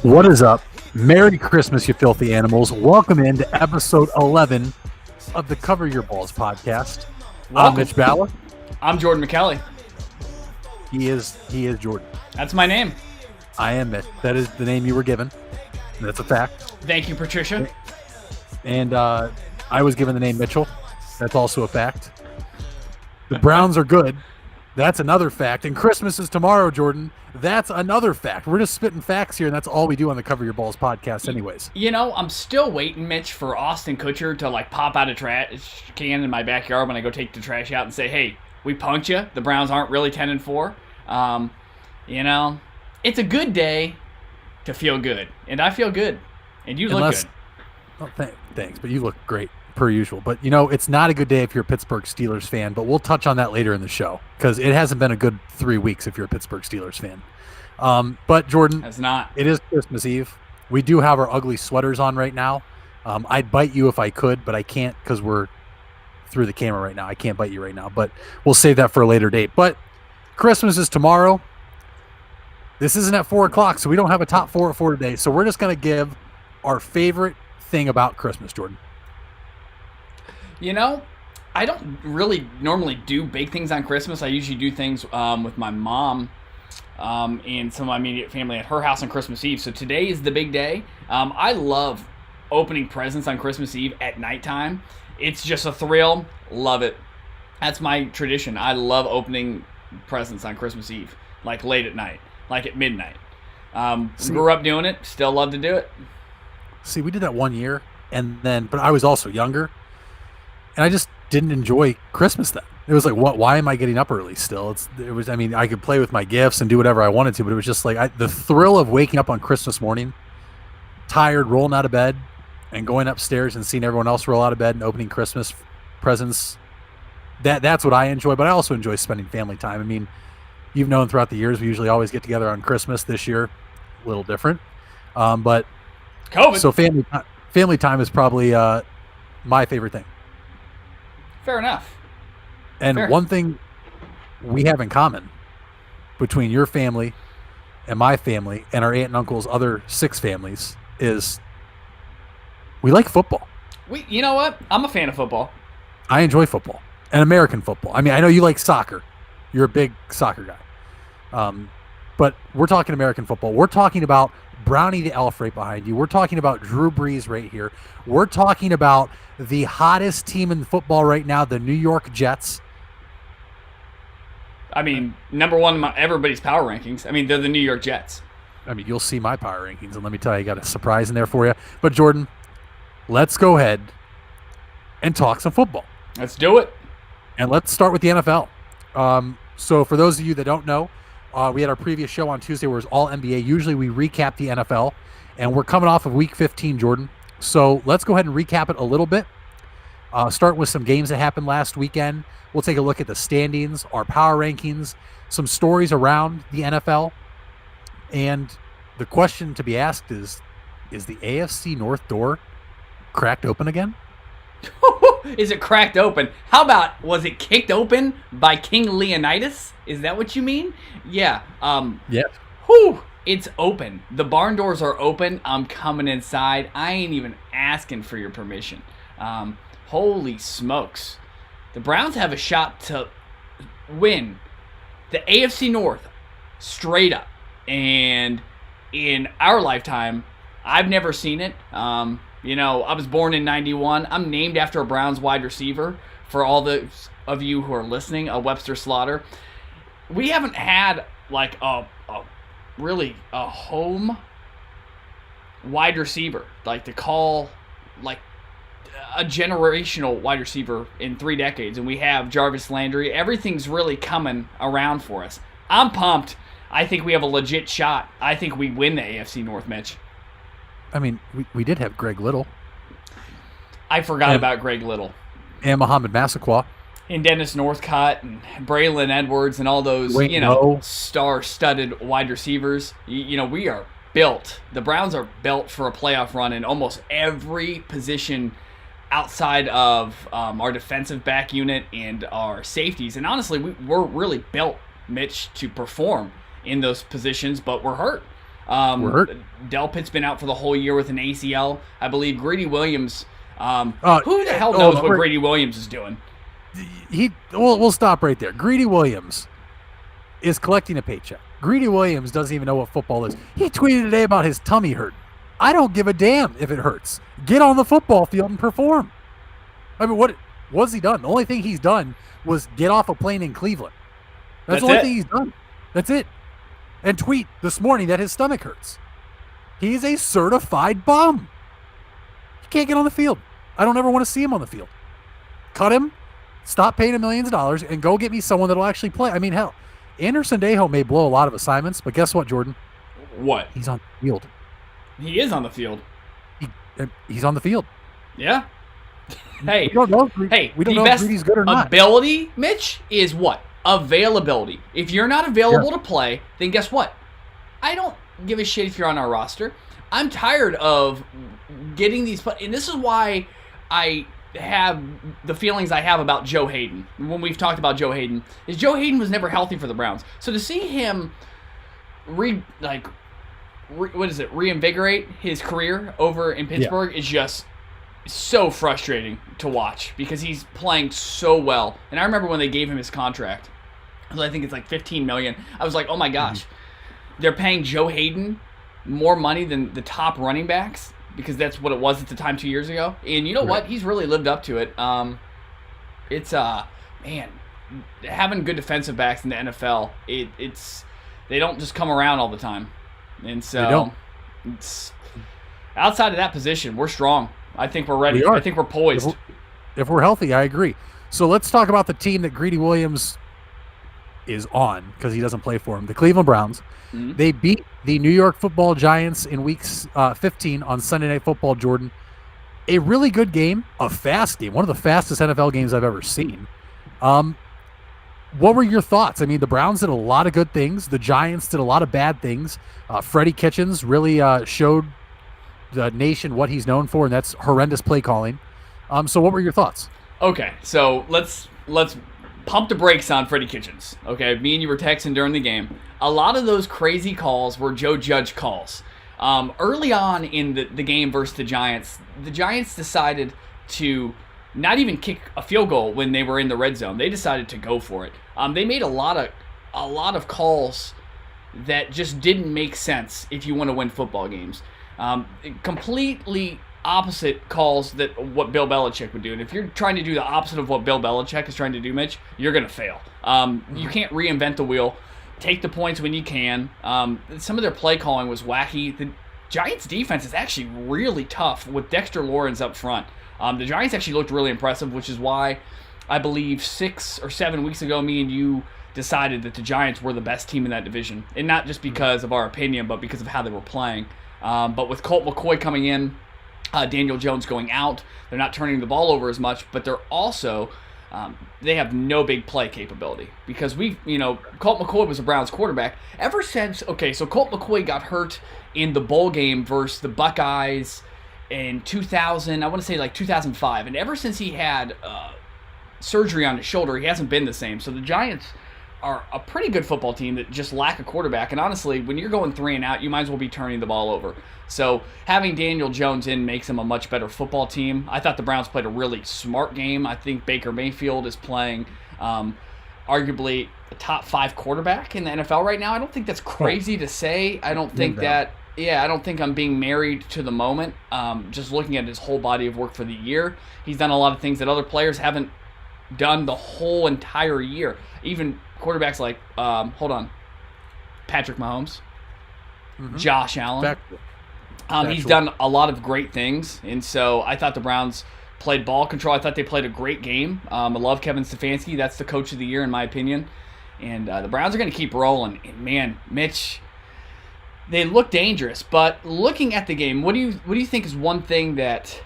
What is up? Merry Christmas, you filthy animals. Welcome into episode 11 of the Cover Your Balls podcast. I'm Mitch Balla. I'm Jordan McKelly. He is Jordan. That's my name. I am Mitch. That is the name you were given. That's a fact. Thank you, Patricia. And I was given the name Mitchell. That's also a fact. The Browns are good. That's another fact. And Christmas is tomorrow, Jordan. That's another fact. We're just spitting facts here, and that's all we do on the Cover Your Balls podcast anyways. You know, I'm still waiting, Mitch, for Austin Kutcher to, pop out a trash can in my backyard when I go take the trash out and say, hey, we punked you. The Browns aren't really 10-4. You know, it's a good day to feel good. And I feel good. And you look good. Well, thanks, but you look great, per usual. But, you know, it's not a good day if you're a Pittsburgh Steelers fan, but we'll touch on that later in the show because it hasn't been a good 3 weeks if you're a Pittsburgh Steelers fan. But, Jordan, it's not. It is Christmas Eve. We do have our ugly sweaters on right now. I'd bite you if I could, but I can't because we're through the camera right now. I can't bite you right now, but we'll save that for a later date. But Christmas is tomorrow. This isn't at 4 o'clock, so we don't have a top 4 at 4 today. So we're just going to give our favorite thing about Christmas, Jordan. You know, I don't really normally do big things on Christmas. I usually do things with my mom and some of my immediate family at her house on Christmas Eve. So today is the big day. I love opening presents on Christmas Eve at nighttime. It's just a thrill. Love it. That's my tradition. I love opening presents on Christmas Eve, like late at night, like at midnight. Grew up doing it. Still love to do it. See, we did that 1 year, but I was also younger. And I just didn't enjoy Christmas then. It was like, what? Why am I getting up early still? I could play with my gifts and do whatever I wanted to, but it was just like the thrill of waking up on Christmas morning, tired, rolling out of bed, and going upstairs and seeing everyone else roll out of bed and opening Christmas presents. That's what I enjoy, but I also enjoy spending family time. I mean, you've known throughout the years we usually always get together on Christmas. This year, a little different. But COVID. So family time is probably my favorite thing. Fair enough. And one thing we have in common between your family and my family and our aunt and uncle's other 6 families is we like football. You know what? I'm a fan of football. I enjoy football and American football. I mean, I know you like soccer. You're a big soccer guy. But we're talking American football. We're talking about Brownie the Elf right behind you. We're talking about Drew Brees right here. We're talking about the hottest team in football right now, the New York Jets. I mean, number one in everybody's power rankings. I mean, they're the New York Jets. I mean, you'll see my power rankings, and let me tell you, I got a surprise in there for you. But, Jordan, let's go ahead and talk some football. Let's do it. And let's start with the NFL. So for those of you that don't know, we had our previous show on Tuesday where it was all NBA. Usually we recap the NFL, and we're coming off of Week 15, Jordan. So let's go ahead and recap it a little bit. Start with some games that happened last weekend. We'll take a look at the standings, our power rankings, some stories around the NFL. And the question to be asked is the AFC North door cracked open again? Is it cracked open? How about, was it kicked open by King Leonidas? Is that what you mean? Yeah. Yeah. Whew. It's open. The barn doors are open. I'm coming inside. I ain't even asking for your permission. Holy smokes. The Browns have a shot to win the AFC North straight up. And in our lifetime, I've never seen it. You know, I was born in 91. I'm named after a Browns wide receiver. For all those of you who are listening, a Webster Slaughter. We haven't had like a home wide receiver, like to call like a generational wide receiver in 3 decades, and we have Jarvis Landry. Everything's really coming around for us. I'm pumped. I think we have a legit shot. I think we win the AFC North, Mitch. I mean, we did have Greg Little. I forgot about Greg Little. And Muhammad Massaquoi. And Dennis Northcutt and Braylon Edwards and all those, star-studded wide receivers. You know, we are built. The Browns are built for a playoff run in almost every position outside of our defensive back unit and our safeties. And honestly, we're really built, Mitch, to perform in those positions, but we're hurt. We're hurt. Delpit's been out for the whole year with an ACL. I believe Greedy Williams. Who the hell oh, knows what Greedy Williams is doing? We'll stop right there. Greedy Williams is collecting a paycheck. Greedy Williams doesn't even know what football is. He tweeted today about his tummy hurt. I don't give a damn if it hurts. Get on the football field and perform. I mean, what's he done? The only thing he's done was get off a plane in Cleveland. That's the only thing he's done. That's it. And tweet this morning that his stomach hurts. He's a certified bum. He can't get on the field. I don't ever want to see him on the field. Cut him, stop paying him millions of dollars, and go get me someone that'll actually play. I mean, hell, Anderson Dejo may blow a lot of assignments, but guess what, Jordan? What? He's on the field. He is on the field. He's on the field. Yeah. Hey, we don't know if Greedy's good or not. Ability, Mitch, is what? Availability. If you're not available to play, then guess what? I don't give a shit if you're on our roster. I'm tired of getting these, and this is why I have the feelings I have about Joe Hayden. When we've talked about Joe Hayden, is Joe Hayden was never healthy for the Browns. So to see him reinvigorate his career over in Pittsburgh is just so frustrating to watch because he's playing so well. And I remember when they gave him his contract, I think it's like $15 million. I was like, oh my gosh, they're paying Joe Hayden more money than the top running backs because that's what it was at the time 2 years ago. And you know what? He's really lived up to it. It's man, having good defensive backs in the NFL, it's they don't just come around all the time. And so it's outside of that position, we're strong. I think we're ready. I think we're poised. If we're healthy, I agree. So let's talk about the team that Greedy Williams is on because he doesn't play for him. The Cleveland Browns. Mm-hmm. They beat the New York Football Giants in Week 15 on Sunday Night Football, Jordan. A really good game, a fast game, one of the fastest NFL games I've ever seen. What were your thoughts? I mean, the Browns did a lot of good things. The Giants did a lot of bad things. Freddie Kitchens really showed the nation what he's known for, and that's horrendous play calling. So what were your thoughts? Okay, so let's pump the brakes on Freddie Kitchens. Okay, me and you were texting during the game. A lot of those crazy calls were Joe Judge calls. Early on in the game versus the Giants decided to not even kick a field goal when they were in the red zone. They decided to go for it. They made a lot of calls that just didn't make sense if you want to win football games. Completely opposite calls that what Bill Belichick would do. And if you're trying to do the opposite of what Bill Belichick is trying to do, Mitch, you're going to fail. You can't reinvent the wheel. Take the points when you can. Some of their play calling was wacky. The Giants' defense is actually really tough with Dexter Lawrence up front. The Giants actually looked really impressive, which is why I believe 6 or 7 weeks ago, me and you decided that the Giants were the best team in that division. And not just because of our opinion, but because of how they were playing. But with Colt McCoy coming in, Daniel Jones going out, they're not turning the ball over as much, but they're also they have no big play capability because Colt McCoy was a Browns quarterback ever since. Okay, so Colt McCoy got hurt in the bowl game versus the Buckeyes in 2000. I want to say like 2005, and ever since he had surgery on his shoulder, he hasn't been the same. So the Giants are a pretty good football team that just lack a quarterback. And honestly, when you're going 3 and out, you might as well be turning the ball over. So having Daniel Jones in makes him a much better football team. I thought the Browns played a really smart game. I think Baker Mayfield is playing arguably a top 5 quarterback in the NFL right now. I don't think that's crazy to say. I don't think that. Yeah, I don't think I'm being married to the moment. Just looking at his whole body of work for the year, he's done a lot of things that other players haven't done the whole entire year. Even quarterbacks like, Patrick Mahomes, Josh Allen. He's done a lot of great things, and so I thought the Browns played ball control. I thought they played a great game. I love Kevin Stefanski. That's the coach of the year in my opinion. And the Browns are going to keep rolling. And man, Mitch, they look dangerous. But looking at the game, what do you think is one thing that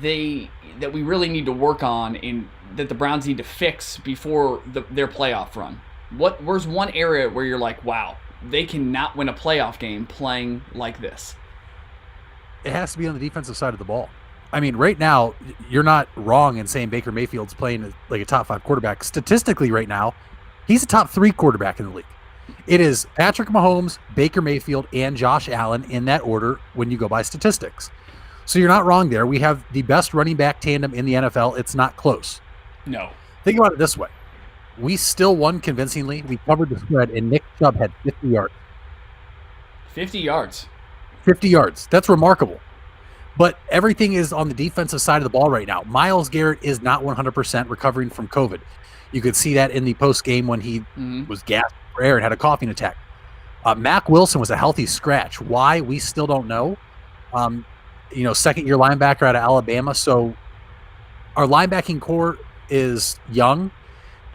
we really need to work on and that the Browns need to fix before their playoff run? Where's one area where you're like, wow, they cannot win a playoff game playing like this? It has to be on the defensive side of the ball. I mean, right now, you're not wrong in saying Baker Mayfield's playing like a top 5 quarterback. Statistically right now, he's a top 3 quarterback in the league. It is Patrick Mahomes, Baker Mayfield, and Josh Allen in that order when you go by statistics. So you're not wrong there. We have the best running back tandem in the NFL. It's not close. No. Think about it this way. We still won convincingly. We covered the spread, and Nick Chubb had 50 yards. 50 yards. 50 yards. That's remarkable. But everything is on the defensive side of the ball right now. Myles Garrett is not 100% recovering from COVID. You could see that in the post game when he was gasped for air and had a coughing attack. Mac Wilson was a healthy scratch. Why? We still don't know. Second-year linebacker out of Alabama. So our linebacking core is young,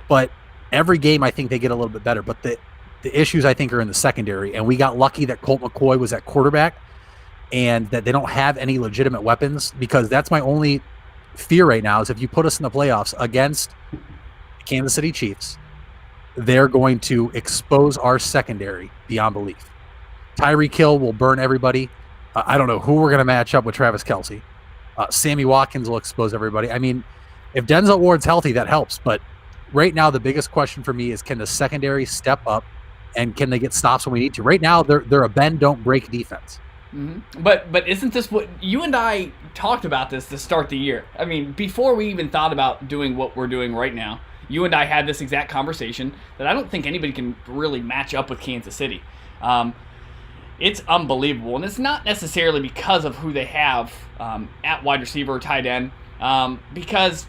but every game I think they get a little bit better. But the issues I think are in the secondary, and we got lucky that Colt McCoy was at quarterback and that they don't have any legitimate weapons, because that's my only fear right now is if you put us in the playoffs against Kansas City Chiefs, they're going to expose our secondary beyond belief. Tyreek Hill will burn everybody. I don't know who we're going to match up with Travis Kelce. Sammy Watkins will expose everybody. I mean, if Denzel Ward's healthy, that helps. But right now, the biggest question for me is, can the secondary step up and can they get stops when we need to? Right now, they're a bend, don't break defense. Mm-hmm. But isn't this what you and I talked about this to start the year? I mean, before we even thought about doing what we're doing right now, you and I had this exact conversation that I don't think anybody can really match up with Kansas City. It's unbelievable, and it's not necessarily because of who they have at wide receiver or tight end, because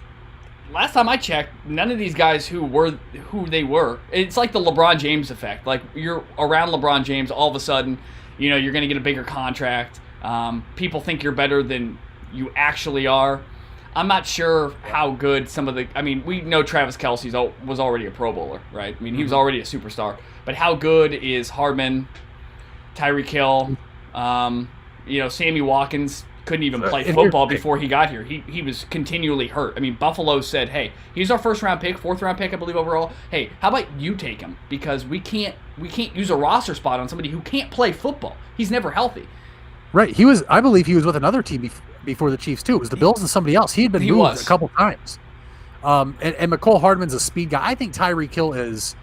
last time I checked, none of these guys who they were. It's like the LeBron James effect. Like, you're around LeBron James, all of a sudden, you're going to get a bigger contract. People think you're better than you actually are. I'm not sure how good some of the. I mean, we know Travis Kelce was already a Pro Bowler, right? I mean, he was already a superstar. But how good is Hardman, Tyreek Hill? Sammy Watkins couldn't even play football before he got here. He was continually hurt. I mean, Buffalo said, hey, he's our first-round pick, fourth-round pick, I believe, overall. Hey, how about you take him? Because we can't use a roster spot on somebody who can't play football. He's never healthy. Right. I believe he was with another team before the Chiefs, too. It was the Bills and somebody else. He had been moved a couple times. And McCole Hardman's a speed guy. I think Tyreek Hill is,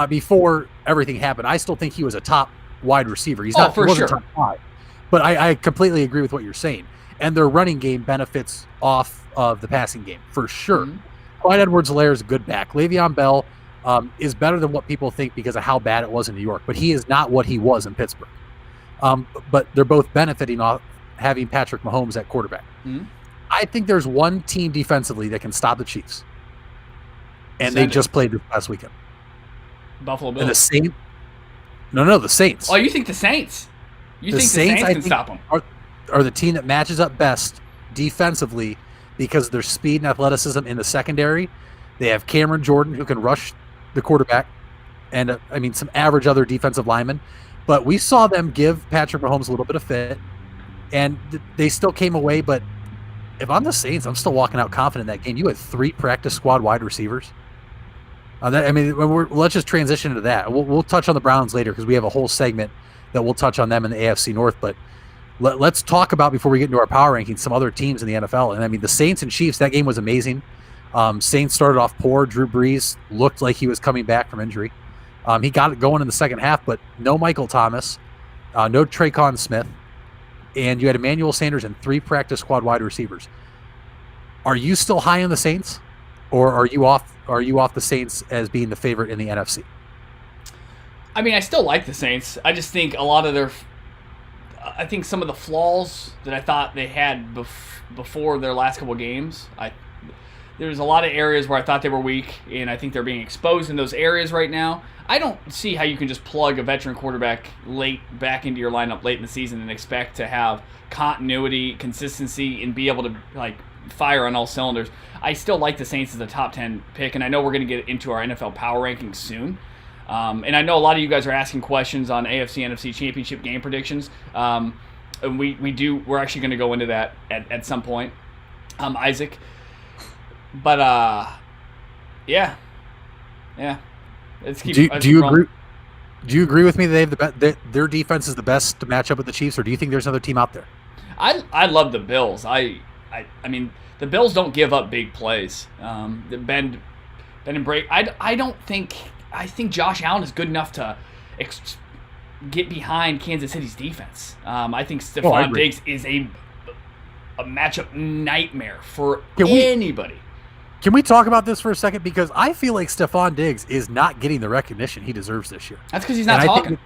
before everything happened, I still think he was a top wide receiver. He wasn't top 5. But I completely agree with what you're saying. And their running game benefits off of the passing game, for sure. Mm-hmm. Clyde Edwards-Helaire is a good back. Le'Veon Bell is better than what people think because of how bad it was in New York. But he is not what he was in Pittsburgh. But they're both benefiting off having Patrick Mahomes at quarterback. Mm-hmm. I think there's one team defensively that can stop the Chiefs. And they just played this last weekend. Buffalo Bills. And the Saints. No, the Saints. Oh, you think the Saints? You think the Saints can stop them? Are the team that matches up best defensively because of their speed and athleticism in the secondary. They have Cameron Jordan, who can rush the quarterback, and some average other defensive linemen. But we saw them give Patrick Mahomes a little bit of fit, and they still came away. But if I'm the Saints, I'm still walking out confident in that game. You had 3 practice squad wide receivers. Let's just transition into that. We'll touch on the Browns later because we have a whole segment that we'll touch on them in the AFC North. But let's talk about, before we get into our power rankings, some other teams in the NFL. And the Saints and Chiefs, that game was amazing. Saints started off poor. Drew Brees looked like he was coming back from injury. He got it going in the second half, but no Michael Thomas, no Traquan Smith, and you had Emmanuel Sanders and 3 practice squad wide receivers. Are you still high on the Saints, or are you off the Saints as being the favorite in the NFC? I still like the Saints. I just think a lot of I think some of the flaws that I thought they had before their last couple of games, there's a lot of areas where I thought they were weak, and I think they're being exposed in those areas right now. I don't see how you can just plug a veteran quarterback back into your lineup late in the season and expect to have continuity, consistency, and be able to fire on all cylinders. I still like the Saints as a top 10 pick, and I know we're going to get into our NFL power rankings soon. And I know a lot of you guys are asking questions on AFC NFC championship game predictions. And we're actually going to go into that at some point, Isaac. But yeah. Let's keep. Do you agree? Do you agree with me that their defense is the best to match up with the Chiefs, or do you think there's another team out there? I love the Bills. I mean, the Bills don't give up big plays. The bend and break. I think Josh Allen is good enough to get behind Kansas City's defense. I think I Stephon agree. Diggs is a matchup nightmare for anybody. Can we talk about this for a second? Because I feel like Stephon Diggs is not getting the recognition he deserves this year. That's because he's not talking.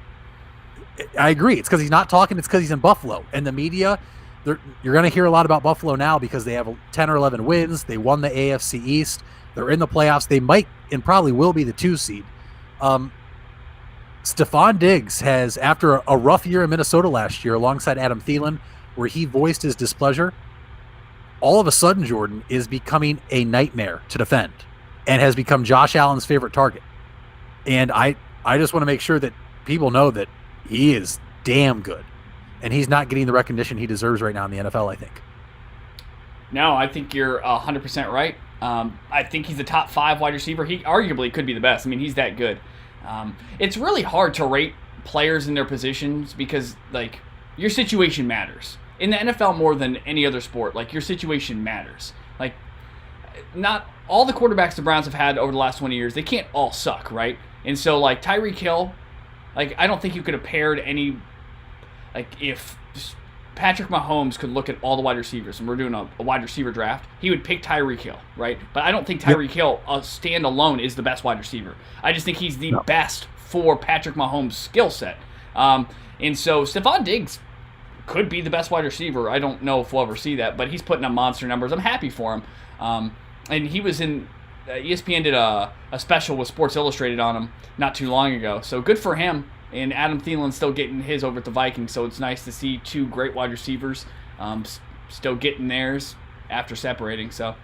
I agree. It's because he's not talking. It's because he's in Buffalo. And the media, you're going to hear a lot about Buffalo now because they have 10 or 11 wins. They won the AFC East. They're in the playoffs. They might and probably will be the 2 seed. Stephon Diggs has, after a rough year in Minnesota last year alongside Adam Thielen, where he voiced his displeasure, all of a sudden Jordan is becoming a nightmare to defend and has become Josh Allen's favorite target. And I just want to make sure that people know that he is damn good, and he's not getting the recognition he deserves right now in the NFL, I think. No, I think you're 100% right. I think he's a top 5 wide receiver. He arguably could be the best. I mean, he's that good. It's really hard to rate players in their positions because, like, your situation matters. In the NFL more than any other sport, like, your situation matters. Like, not all the quarterbacks the Browns have had over the last 20 years, they can't all suck, right? And so, like, Tyreek Hill, like, I don't think you could have paired any, like, if Patrick Mahomes could look at all the wide receivers, and we're doing a wide receiver draft, he would pick Tyreek Hill, right? But I don't think Tyreek Hill, stand alone, is the best wide receiver. I just think he's the best for Patrick Mahomes' skill set. And so Stephon Diggs could be the best wide receiver. I don't know if we'll ever see that, but he's putting up monster numbers. I'm happy for him. And he was in ESPN did a special with Sports Illustrated on him not too long ago. So good for him. And Adam Thielen's still getting his over at the Vikings, so it's nice to see 2 great wide receivers still getting theirs after separating. So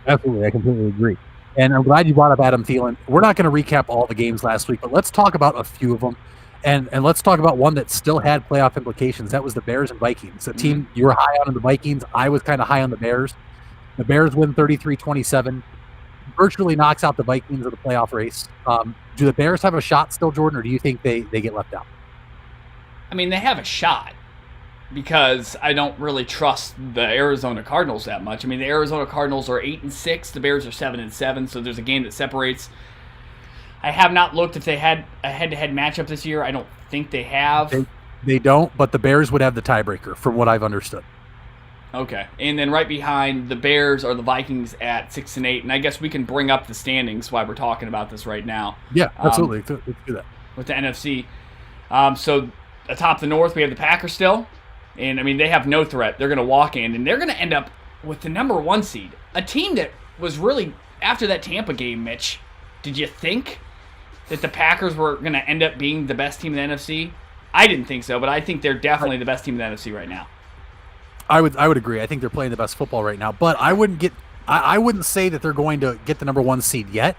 Absolutely, I completely agree. And I'm glad you brought up Adam Thielen. We're not going to recap all the games last week, but let's talk about a few of them. And let's talk about one that still had playoff implications. That was the Bears and Vikings. A team you were high on in the Vikings. I was kind of high on the Bears. The Bears win 33-27. Virtually knocks out the Vikings of the playoff race. Do the Bears have a shot still, Jordan, or do you think they get left out? I mean, they have a shot because I don't really trust the Arizona Cardinals that much. I mean, the Arizona Cardinals are 8-6. The Bears are 7-7. So there's a game that separates. I have not looked if they had a head-to-head matchup this year. I don't think they have. They don't, but the Bears would have the tiebreaker, from what I've understood. Okay, and then right behind the Bears are the Vikings at 6-8, and I guess we can bring up the standings while we're talking about this right now. Yeah, absolutely. Let's do that. With the NFC. So atop the North, we have the Packers still, and I mean they have no threat. They're going to walk in, and they're going to end up with the number 1 seed, a team that was really after that Tampa game. Mitch, did you think that the Packers were going to end up being the best team in the NFC? I didn't think so, but I think they're definitely the best team in the NFC right now. I would agree. I think they're playing the best football right now, but I wouldn't say that they're going to get the number 1 seed yet.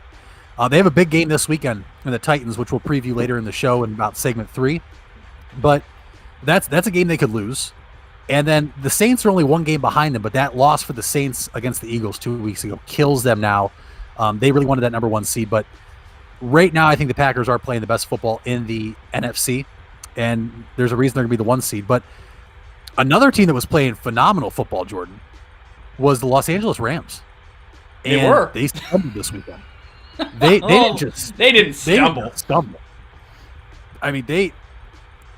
They have a big game this weekend in the Titans, which we'll preview later in the show in about segment 3. But that's a game they could lose. And then the Saints are only 1 game behind them, but that loss for the Saints against the Eagles 2 weeks ago kills them now. They really wanted that number 1 seed, but right now I think the Packers are playing the best football in the NFC, and there's a reason they're going to be the 1 seed. But another team that was playing phenomenal football, Jordan, was the Los Angeles Rams. And they stumbled this weekend. They didn't stumble. I mean,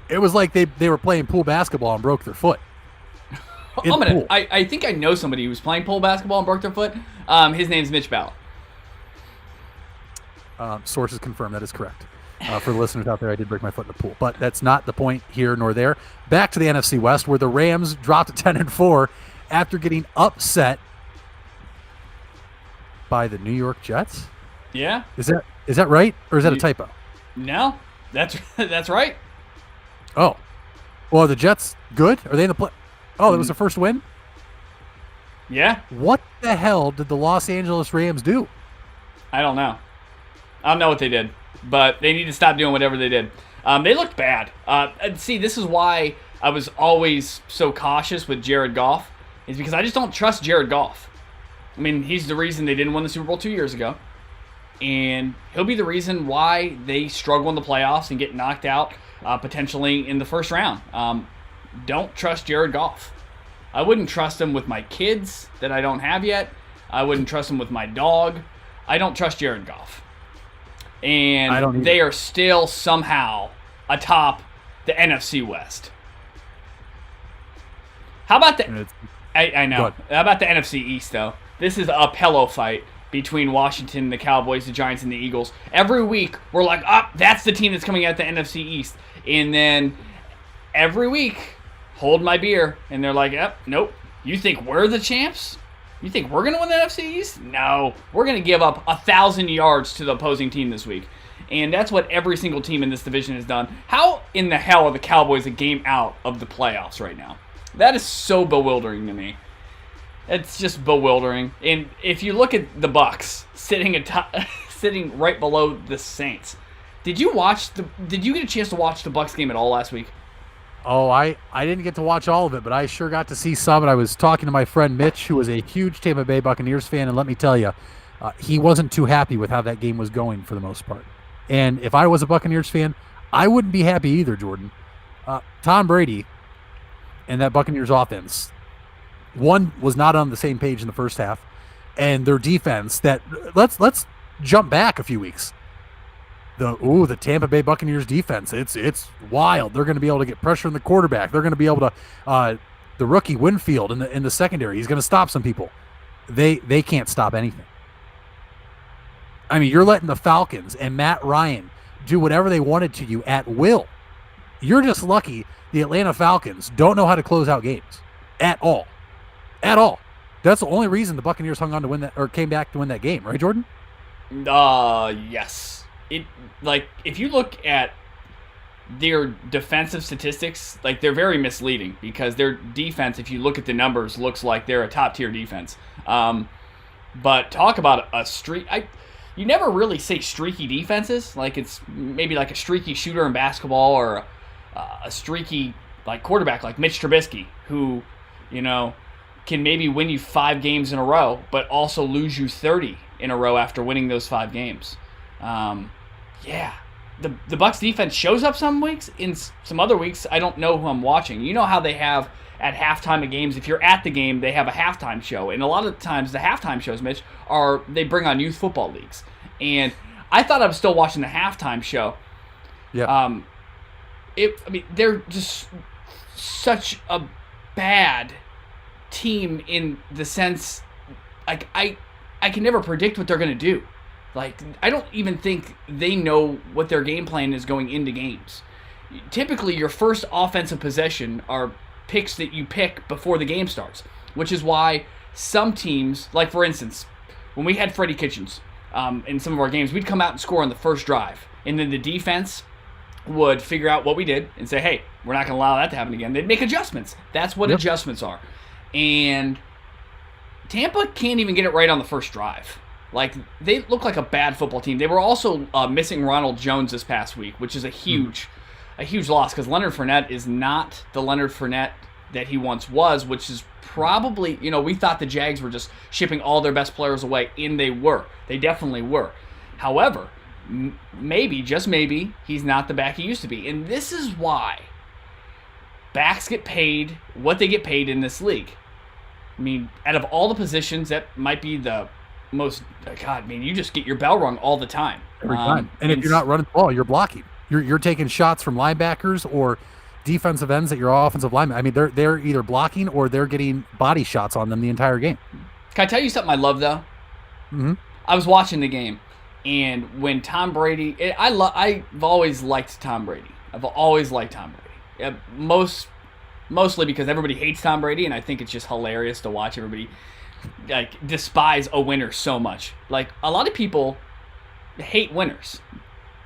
it was like they were playing pool basketball and broke their foot. I think I know somebody who was playing pool basketball and broke their foot. His name's Mitch Ballard. Sources confirm that is correct. For the listeners out there, I did break my foot in the pool, but that's not the point here nor there. Back to the NFC West, where the Rams dropped to 10-4 after getting upset by the New York Jets. Yeah, is that right, or is that a typo? No, that's right. Oh, well, are the Jets good? Are they in the play? Oh, that was the first win. Yeah. What the hell did the Los Angeles Rams do? I don't know. I don't know what they did. But they need to stop doing whatever they did. They looked bad. See, this is why I was always so cautious with Jared Goff, is because I just don't trust Jared Goff. I mean, he's the reason they didn't win the Super Bowl 2 years ago. And he'll be the reason why they struggle in the playoffs and get knocked out potentially in the first round. Don't trust Jared Goff. I wouldn't trust him with my kids that I don't have yet. I wouldn't trust him with my dog. I don't trust Jared Goff. and they are still somehow atop the NFC West. How about the? I know. How about the NFC East though? This is a pillow fight between Washington, the Cowboys, the Giants, and the Eagles. Every week we're like, that's the team that's coming out the NFC East, and then every week, hold my beer, and they're like, nope. You think we're the champs? You think we're gonna win the NFC East? No, we're gonna give up 1,000 yards to the opposing team this week. And that's what every single team in this division has done. How in the hell are the Cowboys a game out of the playoffs right now? That is so bewildering to me. It's just bewildering. And if you look at the Bucs sitting right below the Saints, did you get a chance to watch the Bucs game at all last week? Oh, I didn't get to watch all of it, but I sure got to see some. And I was talking to my friend Mitch, who was a huge Tampa Bay Buccaneers fan, and let me tell you, he wasn't too happy with how that game was going for the most part. And if I was a Buccaneers fan, I wouldn't be happy either, Jordan. Tom Brady and that Buccaneers offense, one was not on the same page in the first half, and their defense. That let's jump back a few weeks. The Tampa Bay Buccaneers defense, it's wild. They're going to be able to get pressure on the quarterback. They're going to be able to the rookie Winfield in the secondary. He's going to stop some people. They can't stop anything. I mean, you're letting the Falcons and Matt Ryan do whatever they wanted to you at will. You're just lucky the Atlanta Falcons don't know how to close out games at all. At all. That's the only reason the Buccaneers hung on to win that, or came back to win that game, right, Jordan? Yes. If you look at their defensive statistics, they're very misleading because their defense, if you look at the numbers, looks like they're a top-tier defense. But talk about a streak. You never really say streaky defenses. It's maybe like a streaky shooter in basketball or a streaky quarterback like Mitch Trubisky, who, can maybe win you 5 games in a row, but also lose you 30 in a row after winning those 5 games. The Bucs defense shows up some weeks. In some other weeks, I don't know who I'm watching. You know how they have at halftime of games, if you're at the game, they have a halftime show. And a lot of times the halftime shows, Mitch, they bring on youth football leagues. And I thought I was still watching the halftime show. Yeah. They're just such a bad team in the sense, I can never predict what they're going to do. I don't even think they know what their game plan is going into games. Typically, your first offensive possession are picks that you pick before the game starts, which is why some teams, for instance, when we had Freddie Kitchens in some of our games, we'd come out and score on the first drive, and then the defense would figure out what we did and say, hey, we're not going to allow that to happen again. They'd make adjustments. That's what adjustments are. And Tampa can't even get it right on the first drive. They look like a bad football team. They were also missing Ronald Jones this past week, which is a huge loss because Leonard Fournette is not the Leonard Fournette that he once was, which is probably, we thought the Jags were just shipping all their best players away, and they were. They definitely were. However, maybe, just maybe, he's not the back he used to be. And this is why backs get paid what they get paid in this league. Out of all the positions, that might be the most, you just get your bell rung all the time. Every time. And if you're not running the ball, you're blocking. You're taking shots from linebackers or defensive ends at your offensive linemen. They're either blocking or they're getting body shots on them the entire game. Can I tell you something I love, though? Mm-hmm. I was watching the game, and when Tom Brady, I've always liked Tom Brady. I've always liked Tom Brady. Mostly because everybody hates Tom Brady, and I think it's just hilarious to watch everybody despise a winner so much. A lot of people hate winners.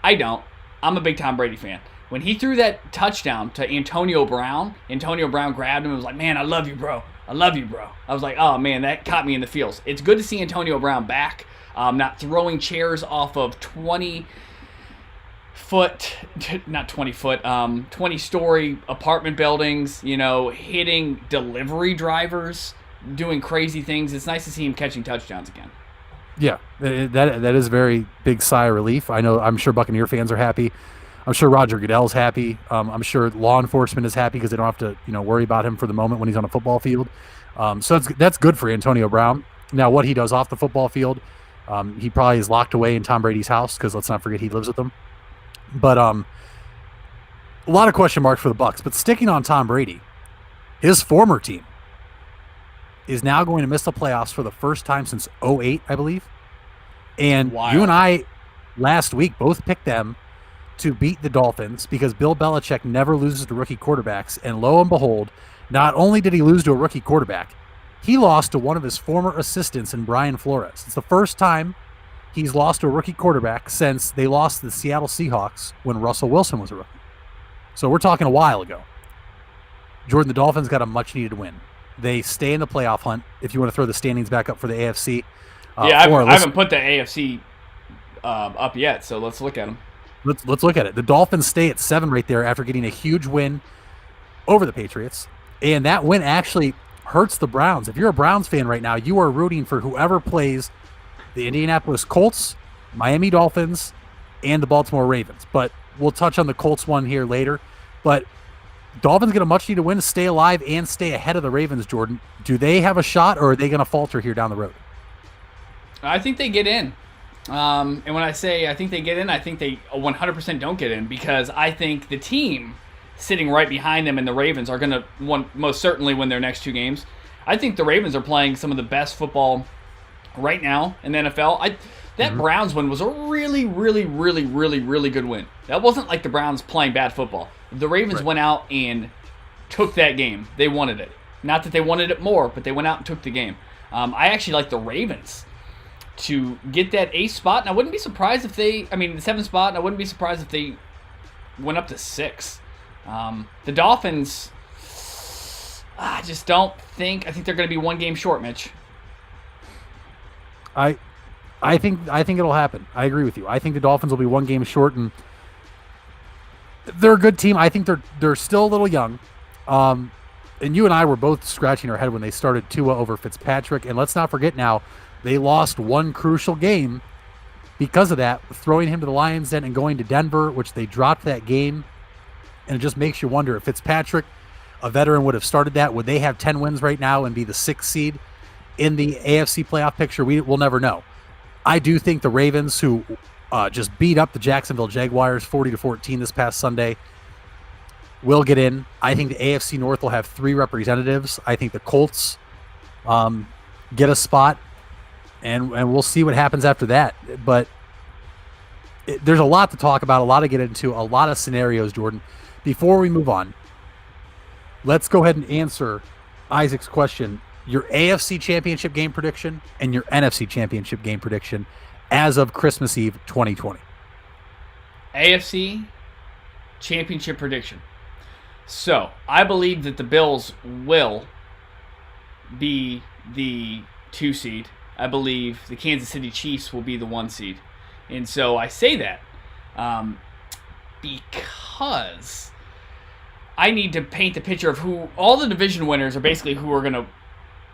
I don't. I'm a big Tom Brady fan. When he threw that touchdown to Antonio Brown grabbed him and was like, man, I love you, bro. I love you, bro. I was like, oh, man, that caught me in the feels. It's good to see Antonio Brown back, not throwing chairs off of 20-story apartment buildings, hitting delivery drivers, doing crazy things. It's nice to see him catching touchdowns again. Yeah, that is a very big sigh of relief. I'm sure Buccaneer fans are happy. I'm sure Roger Goodell's happy. I'm sure law enforcement is happy because they don't have to, worry about him for the moment when he's on a football field. So that's good for Antonio Brown. Now, what he does off the football field, He probably is locked away in Tom Brady's house because let's not forget he lives with them. But a lot of question marks for the Bucs. But sticking on Tom Brady, his former team is now going to miss the playoffs for the first time since 2008, I believe. And Wild. You and I last week both picked them to beat the Dolphins because Bill Belichick never loses to rookie quarterbacks. And lo and behold, not only did he lose to a rookie quarterback, he lost to one of his former assistants in Brian Flores. It's the first time he's lost to a rookie quarterback since they lost to the Seattle Seahawks when Russell Wilson was a rookie. So we're talking a while ago. Jordan, the Dolphins got a much-needed win. They stay in the playoff hunt, if you want to throw the standings back up for the AFC. I haven't put the AFC up yet, so let's look at them. Let's look at it. The Dolphins stay at 7 right there after getting a huge win over the Patriots. And that win actually hurts the Browns. If you're a Browns fan right now, you are rooting for whoever plays the Indianapolis Colts, Miami Dolphins, and the Baltimore Ravens. But we'll touch on the Colts one here later. But Dolphins get a much-needed win to stay alive and stay ahead of the Ravens, Jordan. Do they have a shot, or are they going to falter here down the road? I think they get in. And when I say I think they get in, I think they 100% don't get in because I think the team sitting right behind them and the Ravens are going to most certainly win their next 2 games. I think the Ravens are playing some of the best football right now in the NFL. That Browns win was a really, really, really, really, really good win. That wasn't like the Browns playing bad football. The Ravens went out and took that game. They wanted it. Not that they wanted it more, but they went out and took the game. I actually like the Ravens to get that 8th spot, and I wouldn't be surprised if the 7th spot, and I wouldn't be surprised if they went up to 6. The Dolphins, I just don't think. I think they're going to be 1 game short, Mitch. I think it'll happen. I agree with you. I think the Dolphins will be 1 game short, and they're a good team. I think they're still a little young. And you and I were both scratching our head when they started Tua over Fitzpatrick. And let's not forget now, they lost 1 crucial game because of that, throwing him to the Lions Den and going to Denver, which they dropped that game. And it just makes you wonder if Fitzpatrick, a veteran, would have started that. Would they have 10 wins right now and be the 6th seed in the AFC playoff picture? We'll never know. I do think the Ravens, who just beat up the Jacksonville Jaguars 40-14 this past Sunday, will get in. I think the AFC North will have 3 representatives. I think the Colts get a spot, and we'll see what happens after that. But there's a lot to talk about, a lot to get into, a lot of scenarios, Jordan. Before we move on, let's go ahead and answer Isaac's question. Your AFC Championship game prediction and your NFC Championship game prediction as of Christmas Eve 2020. AFC Championship prediction. So, I believe that the Bills will be the 2 seed. I believe the Kansas City Chiefs will be the 1 seed. And so I say that because I need to paint the picture of who all the division winners are basically who are going to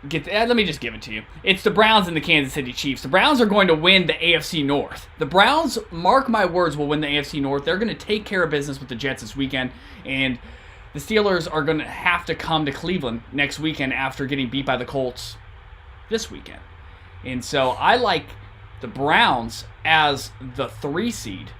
get. Let me just give it to you. It's the Browns and the Kansas City Chiefs. The Browns are going to win the AFC North. The Browns, mark my words, will win the AFC North. They're going to take care of business with the Jets this weekend. And the Steelers are going to have to come to Cleveland next weekend after getting beat by the Colts this weekend. And so I like the Browns as the 3 seed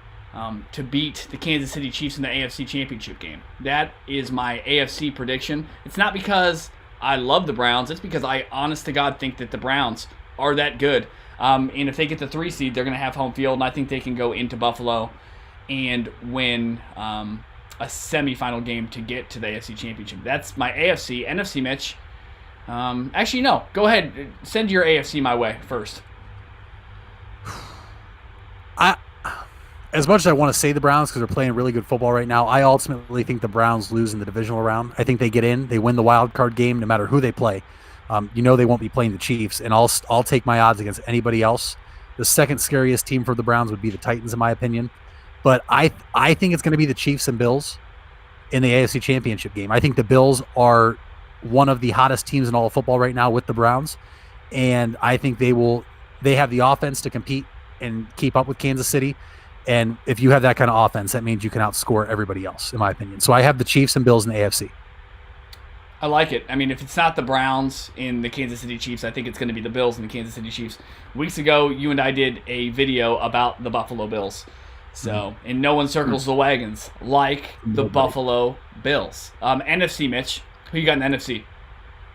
to beat the Kansas City Chiefs in the AFC Championship game. That is my AFC prediction. It's not because I love the Browns. It's because I, honest to God, think that the Browns are that good. And if they get the 3 seed, they're going to have home field, and I think they can go into Buffalo and win a semifinal game to get to the AFC Championship. That's my AFC. NFC, Mitch. Actually, no. Go ahead. Send your AFC my way first. As much as I want to say the Browns because they're playing really good football right now, I ultimately think the Browns lose in the divisional round. I think they get in. They win the wild card game no matter who they play. They won't be playing the Chiefs, and I'll take my odds against anybody else. The second scariest team for the Browns would be the Titans, in my opinion. But I think it's going to be the Chiefs and Bills in the AFC Championship game. I think the Bills are one of the hottest teams in all of football right now with the Browns, and I think they have the offense to compete and keep up with Kansas City. And if you have that kind of offense, that means you can outscore everybody else, in my opinion. So I have the Chiefs and Bills in the AFC. I like it. I mean, if it's not the Browns and the Kansas City Chiefs, I think it's going to be the Bills and the Kansas City Chiefs. Weeks ago, you and I did a video about the Buffalo Bills. So, and no one circles the wagons like the Buffalo Bills. NFC, Mitch. Who you got in the NFC?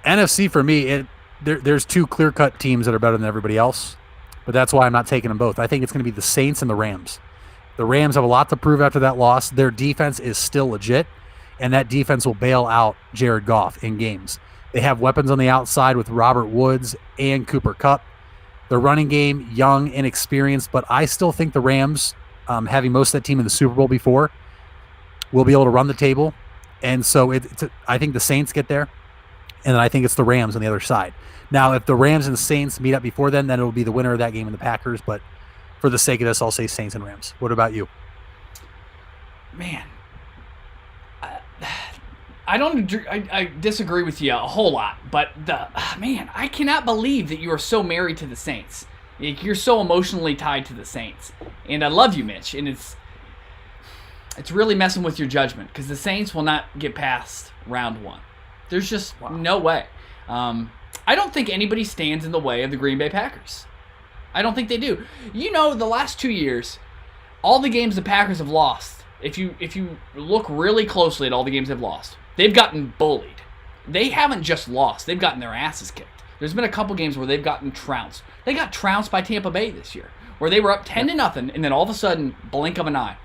NFC for me, there's two clear-cut teams that are better than everybody else, but that's why I'm not taking them both. I think it's going to be the Saints and the Rams. The Rams have a lot to prove after that loss. Their defense is still legit, and that defense will bail out Jared Goff in games. They have weapons on the outside with Robert Woods and Cooper Kupp. The running game, young, inexperienced, but I still think the Rams, having most of that team in the Super Bowl before, will be able to run the table. And so I think the Saints get there, and then I think it's the Rams on the other side. Now, if the Rams and the Saints meet up before then it'll be the winner of that game and the Packers. But for the sake of this, I'll say Saints and Rams. What about you? Man, I don't. I disagree with you a whole lot, but man, I cannot believe that you are so married to the Saints. You're so emotionally tied to the Saints, and I love you, Mitch. And it's really messing with your judgment because the Saints will not get past round one. There's just no way. I don't think anybody stands in the way of the Green Bay Packers. I don't think they do. You know, the last 2 years, all the games the Packers have lost. If you look really closely at all the games they've lost, they've gotten bullied. They haven't just lost. They've gotten their asses kicked. There's been a couple games where they've gotten trounced. They got trounced by Tampa Bay this year, where they were up 10-0, and then all of a sudden, blink of an eye.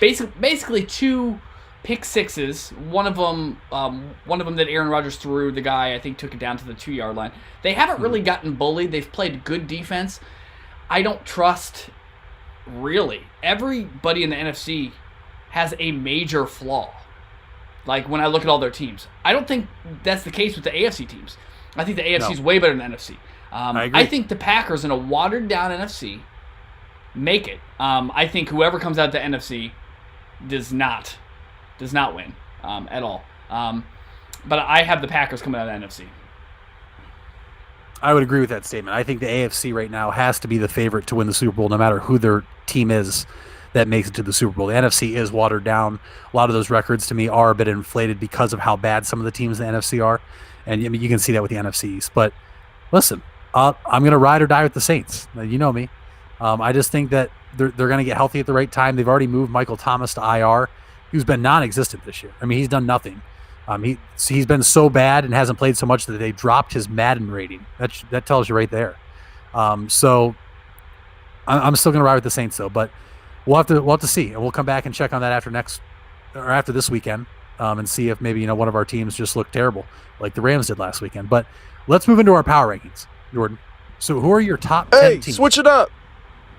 Basically 2 pick sixes. One of them that Aaron Rodgers threw. The guy, I think, took it down to the 2-yard line. They haven't really gotten bullied. They've played good defense. I don't trust, really. Everybody in the NFC has a major flaw. Like, when I look at all their teams. I don't think that's the case with the AFC teams. I think the AFC is way better than the NFC. I agree. I think the Packers in a watered-down NFC make it. I think whoever comes out the NFC does not win at all. But I have the Packers coming out of the NFC. I would agree with that statement. I think the AFC right now has to be the favorite to win the Super Bowl, no matter who their team is that makes it to the Super Bowl. The NFC is watered down. A lot of those records, to me, are a bit inflated because of how bad some of the teams in the NFC are. And I mean, you can see that with the NFC East. But listen, I'm going to ride or die with the Saints. You know me. I just think that they're going to get healthy at the right time. They've already moved Michael Thomas to IR, who's been non-existent this year. I mean, he's done nothing. He's been so bad and hasn't played so much that they dropped his Madden rating. That tells you right there. So I'm still going to ride with the Saints though. But we'll have to see, and we'll come back and check on that after this weekend, and see if maybe one of our teams just looked terrible like the Rams did last weekend. But let's move into our power rankings, Jordan. So who are your top 10 teams? Switch it up.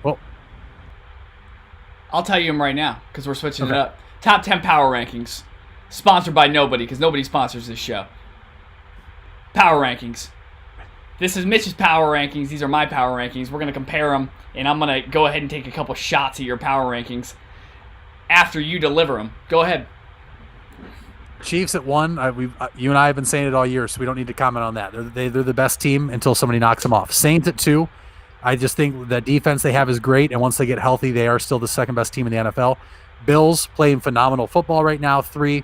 Well, I'll tell you them right now because we're switching it up. Top 10 power rankings. Sponsored by nobody because nobody sponsors this show. Power rankings. This is Mitch's power rankings. These are my power rankings. We're going to compare them, and I'm going to go ahead and take a couple shots at your power rankings after you deliver them. Go ahead. Chiefs at 1. You and I have been saying it all year, so we don't need to comment on that. They're the best team until somebody knocks them off. Saints at 2. I just think the defense they have is great, and once they get healthy, they are still the second best team in the NFL. Bills playing phenomenal football right now, 3.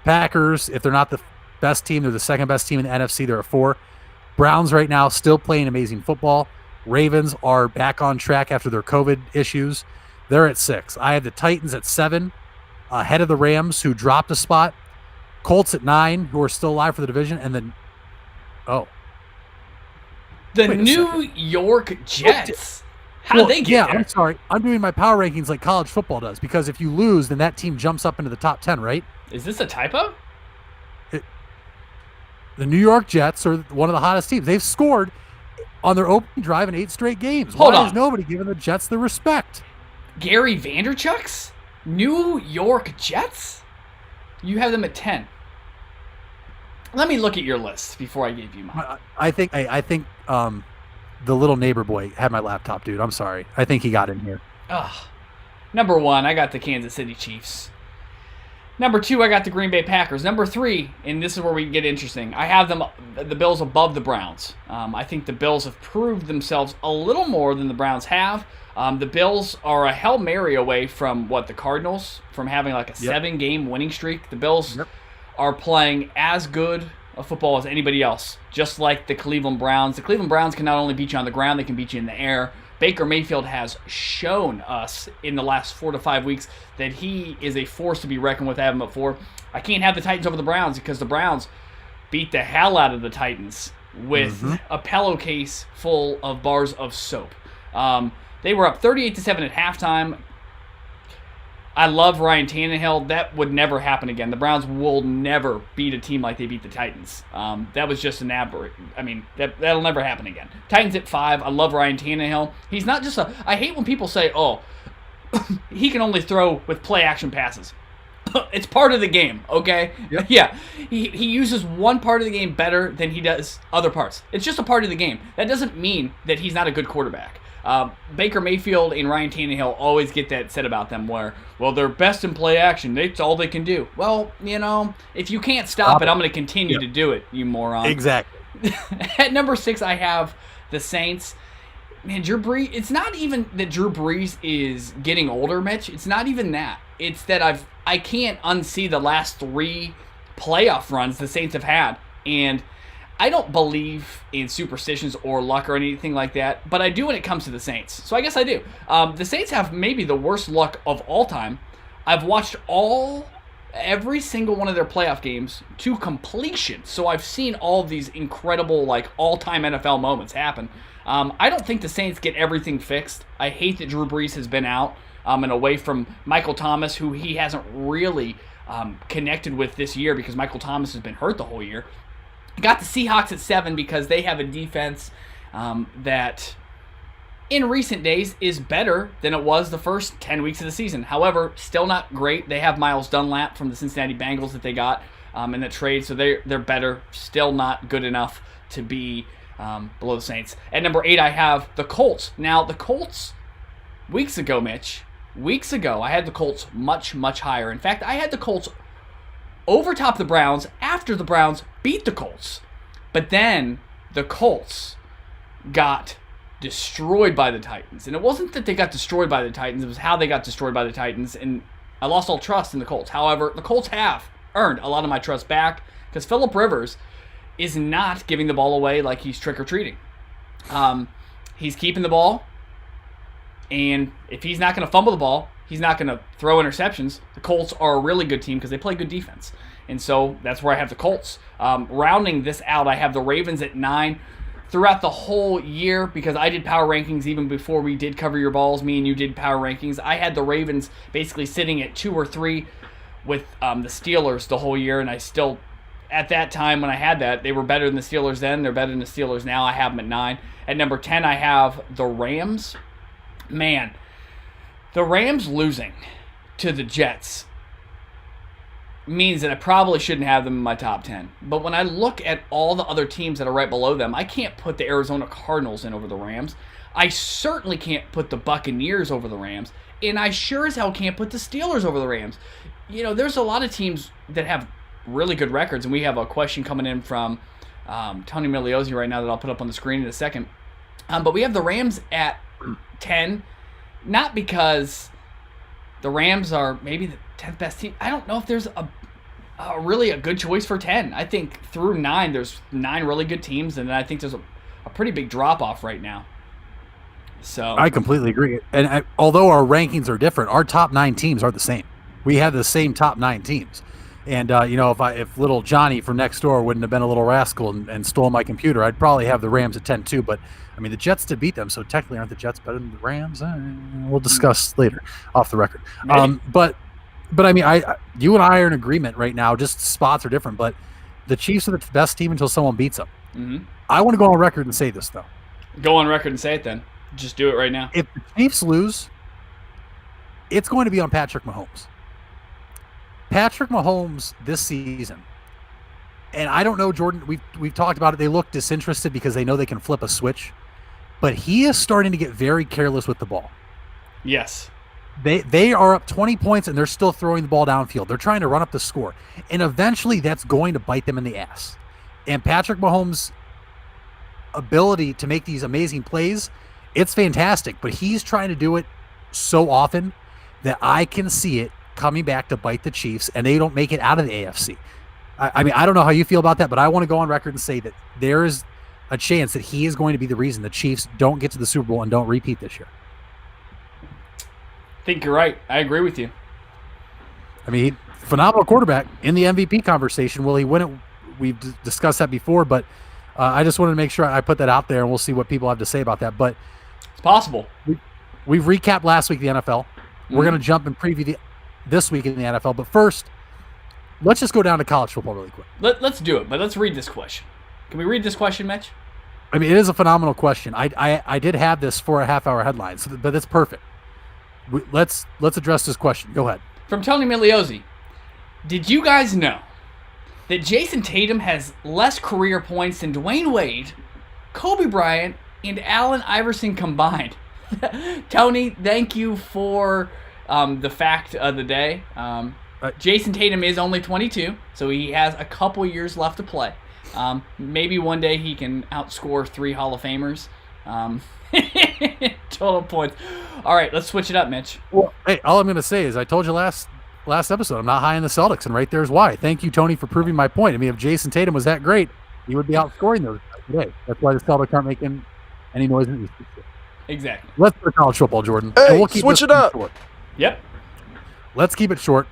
Packers, if they're not the best team, they're the second best team in the NFC. They're at 4. Browns right now still playing amazing football. Ravens are back on track after their COVID issues. They're at 6. I have the Titans at 7, ahead of the Rams, who dropped a spot. Colts at 9, who are still alive for the division, and then the New York Jets. How did they get there? I'm sorry. I'm doing my power rankings like college football does, because if you lose, then that team jumps up into the top 10, right? Is this a typo? The New York Jets are one of the hottest teams. They've scored on their opening drive in 8 straight games. Why is nobody giving the Jets the respect? Gary Vanderchuck's New York Jets? You have them at 10. Let me look at your list before I give you mine. I think the little neighbor boy had my laptop, dude. I'm sorry. I think he got in here. Number 1, I got the Kansas City Chiefs. Number 2, I got the Green Bay Packers. Number 3, and this is where we get interesting, I have the Bills above the Browns. I think the Bills have proved themselves a little more than the Browns have. The Bills are a Hail Mary away from the Cardinals, from having like a 7-game winning streak. The Bills are playing as good a football as anybody else, just like the Cleveland Browns. The Cleveland Browns can not only beat you on the ground, they can beat you in the air. Baker Mayfield has shown us in the last 4 to 5 weeks that he is a force to be reckoned with. I have him at 4. I can't have the Titans over the Browns because the Browns beat the hell out of the Titans with a pillowcase full of bars of soap. They were up 38-7 at halftime. I love Ryan Tannehill. That would never happen again. The Browns will never beat a team like they beat the Titans. That was just an aberration. I mean, that'll never happen again. Titans at 5. I love Ryan Tannehill. He's not just a... I hate when people say, oh, he can only throw with play-action passes. It's part of the game, okay? Yep. Yeah. He uses one part of the game better than he does other parts. It's just a part of the game. That doesn't mean that he's not a good quarterback. Baker Mayfield and Ryan Tannehill always get that said about them where, well, they're best in play action. That's all they can do. Well, if you can't stop it, I'm going to continue to do it, you moron. Exactly. At number 6, I have the Saints. Man, Drew Brees, it's not even that Drew Brees is getting older, Mitch. It's not even that. It's that I can't unsee the last 3 playoff runs the Saints have had. And I don't believe in superstitions or luck or anything like that, but I do when it comes to the Saints. So I guess I do. The Saints have maybe the worst luck of all time. I've watched every single one of their playoff games to completion. So I've seen all of these incredible, all-time NFL moments happen. I don't think the Saints get everything fixed. I hate that Drew Brees has been out and away from Michael Thomas, who he hasn't really connected with this year because Michael Thomas has been hurt the whole year. Got the Seahawks at 7 because they have a defense that in recent days is better than it was the first 10 weeks of the season. However, still not great. They have Miles Dunlap from the Cincinnati Bengals that they got in that trade, so they're better. Still not good enough to be below the Saints. At number 8, I have the Colts. Now, the Colts, weeks ago, I had the Colts much, much higher. In fact, I had the Colts over top the Browns after the Browns beat the Colts. But then the Colts got destroyed by the Titans. And it wasn't that they got destroyed by the Titans, it was how they got destroyed by the Titans. And I lost all trust in the Colts. However, the Colts have earned a lot of my trust back because Phillip Rivers is not giving the ball away like he's trick-or-treating. He's keeping the ball. And if he's not going to fumble the ball, he's not going to throw interceptions. The Colts are a really good team because they play good defense. And so that's where I have the Colts. Rounding this out, I have the Ravens at 9. Throughout the whole year, because I did power rankings even before we did Cover Your Balls, me and you did power rankings, I had the Ravens basically sitting at 2 or 3 with the Steelers the whole year. And I still, at that time when I had that, they were better than the Steelers then. They're better than the Steelers now. I have them at 9. At number 10, I have the Rams. Man, the Rams losing to the Jets means that I probably shouldn't have them in my top 10. But when I look at all the other teams that are right below them, I can't put the Arizona Cardinals in over the Rams. I certainly can't put the Buccaneers over the Rams. And I sure as hell can't put the Steelers over the Rams. There's a lot of teams that have really good records. And we have a question coming in from Tony Miliozzi right now that I'll put up on the screen in a second. But we have the Rams at 10, not because the Rams are maybe the 10th best team. I don't know if there's really a good choice for 10. I think through 9, there's 9 really good teams, and I think there's a pretty big drop-off right now. So I completely agree. And although our rankings are different, our top 9 teams are the same. We have the same top 9 teams. And, if little Johnny from next door wouldn't have been a little rascal and stole my computer, I'd probably have the Rams at 10 too. But, the Jets did beat them, so technically aren't the Jets better than the Rams? We'll discuss later off the record. But you and I are in agreement right now. Just spots are different. But the Chiefs are the best team until someone beats them. Mm-hmm. I want to go on record and say this, though. Go on record and say it then. Just do it right now. If the Chiefs lose, it's going to be on Patrick Mahomes. Patrick Mahomes this season, and I don't know, Jordan, we've talked about it, they look disinterested because they know they can flip a switch, but he is starting to get very careless with the ball. Yes. They are up 20 points, and they're still throwing the ball downfield. They're trying to run up the score, and eventually that's going to bite them in the ass. And Patrick Mahomes' ability to make these amazing plays, it's fantastic, but he's trying to do it so often that I can see it coming back to bite the Chiefs, and they don't make it out of the AFC. I mean, I don't know how you feel about that, but I want to go on record and say that there is a chance that he is going to be the reason the Chiefs don't get to the Super Bowl and don't repeat this year. I think you're right. I agree with you. I mean, phenomenal quarterback in the MVP conversation. Will he win it? We've discussed that before, but I just wanted to make sure I put that out there, and we'll see what people have to say about that. But it's possible. We've recapped last week the NFL. We're going to jump and preview this week in the NFL. But first, let's just go down to college football really quick. Let's do it, but let's read this question. Can we read this question, Mitch? I mean, it is a phenomenal question. I did have this for a half-hour headline, but it's perfect. Let's address this question. Go ahead. From Tony Migliozzi. Did you guys know that Jason Tatum has less career points than Dwayne Wade, Kobe Bryant, and Allen Iverson combined? Tony, thank you for the fact of the day. Jason Tatum is only 22, so he has a couple years left to play. Maybe one day he can outscore 3 Hall of Famers. Total points. All right, let's switch it up, Mitch. Well, hey, all I'm going to say is I told you last episode I'm not high in the Celtics, and right there's why. Thank you, Tony, for proving my point. I mean, if Jason Tatum was that great, he would be outscoring those guys today. That's why the Celtics aren't making any noise in the East. Exactly. Let's go to college football, Jordan. Hey, we'll keep switch it up. Short. Yep. Let's keep it short.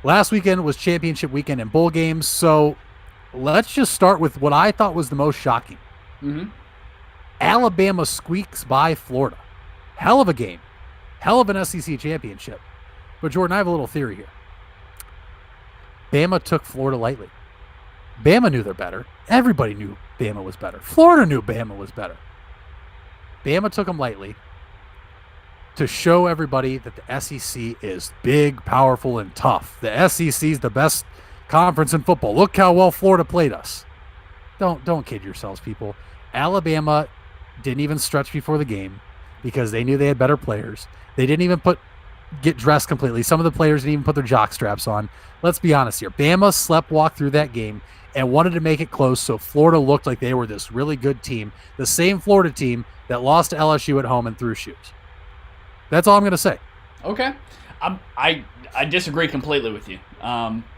Last weekend was championship weekend and bowl games, so let's just start with what I thought was the most shocking. Mm-hmm. Alabama squeaks by Florida. Hell of a game. Hell of an SEC championship. But, Jordan, I have a little theory here. Bama took Florida lightly. Bama knew they're better. Everybody knew Bama was better. Florida knew Bama was better. Bama took them lightly to show everybody that the SEC is big, powerful, and tough. The SEC is the best conference in football. Look how well Florida played us. Don't kid yourselves, people. Alabama didn't even stretch before the game because they knew they had better players. They didn't even get dressed completely. Some of the players didn't even put their jock straps on. Let's be honest here. Bama sleptwalked through that game and wanted to make it close, so Florida looked like they were this really good team, the same Florida team that lost to LSU at home and threw shoes. That's all I'm going to say. Okay. I disagree completely with you.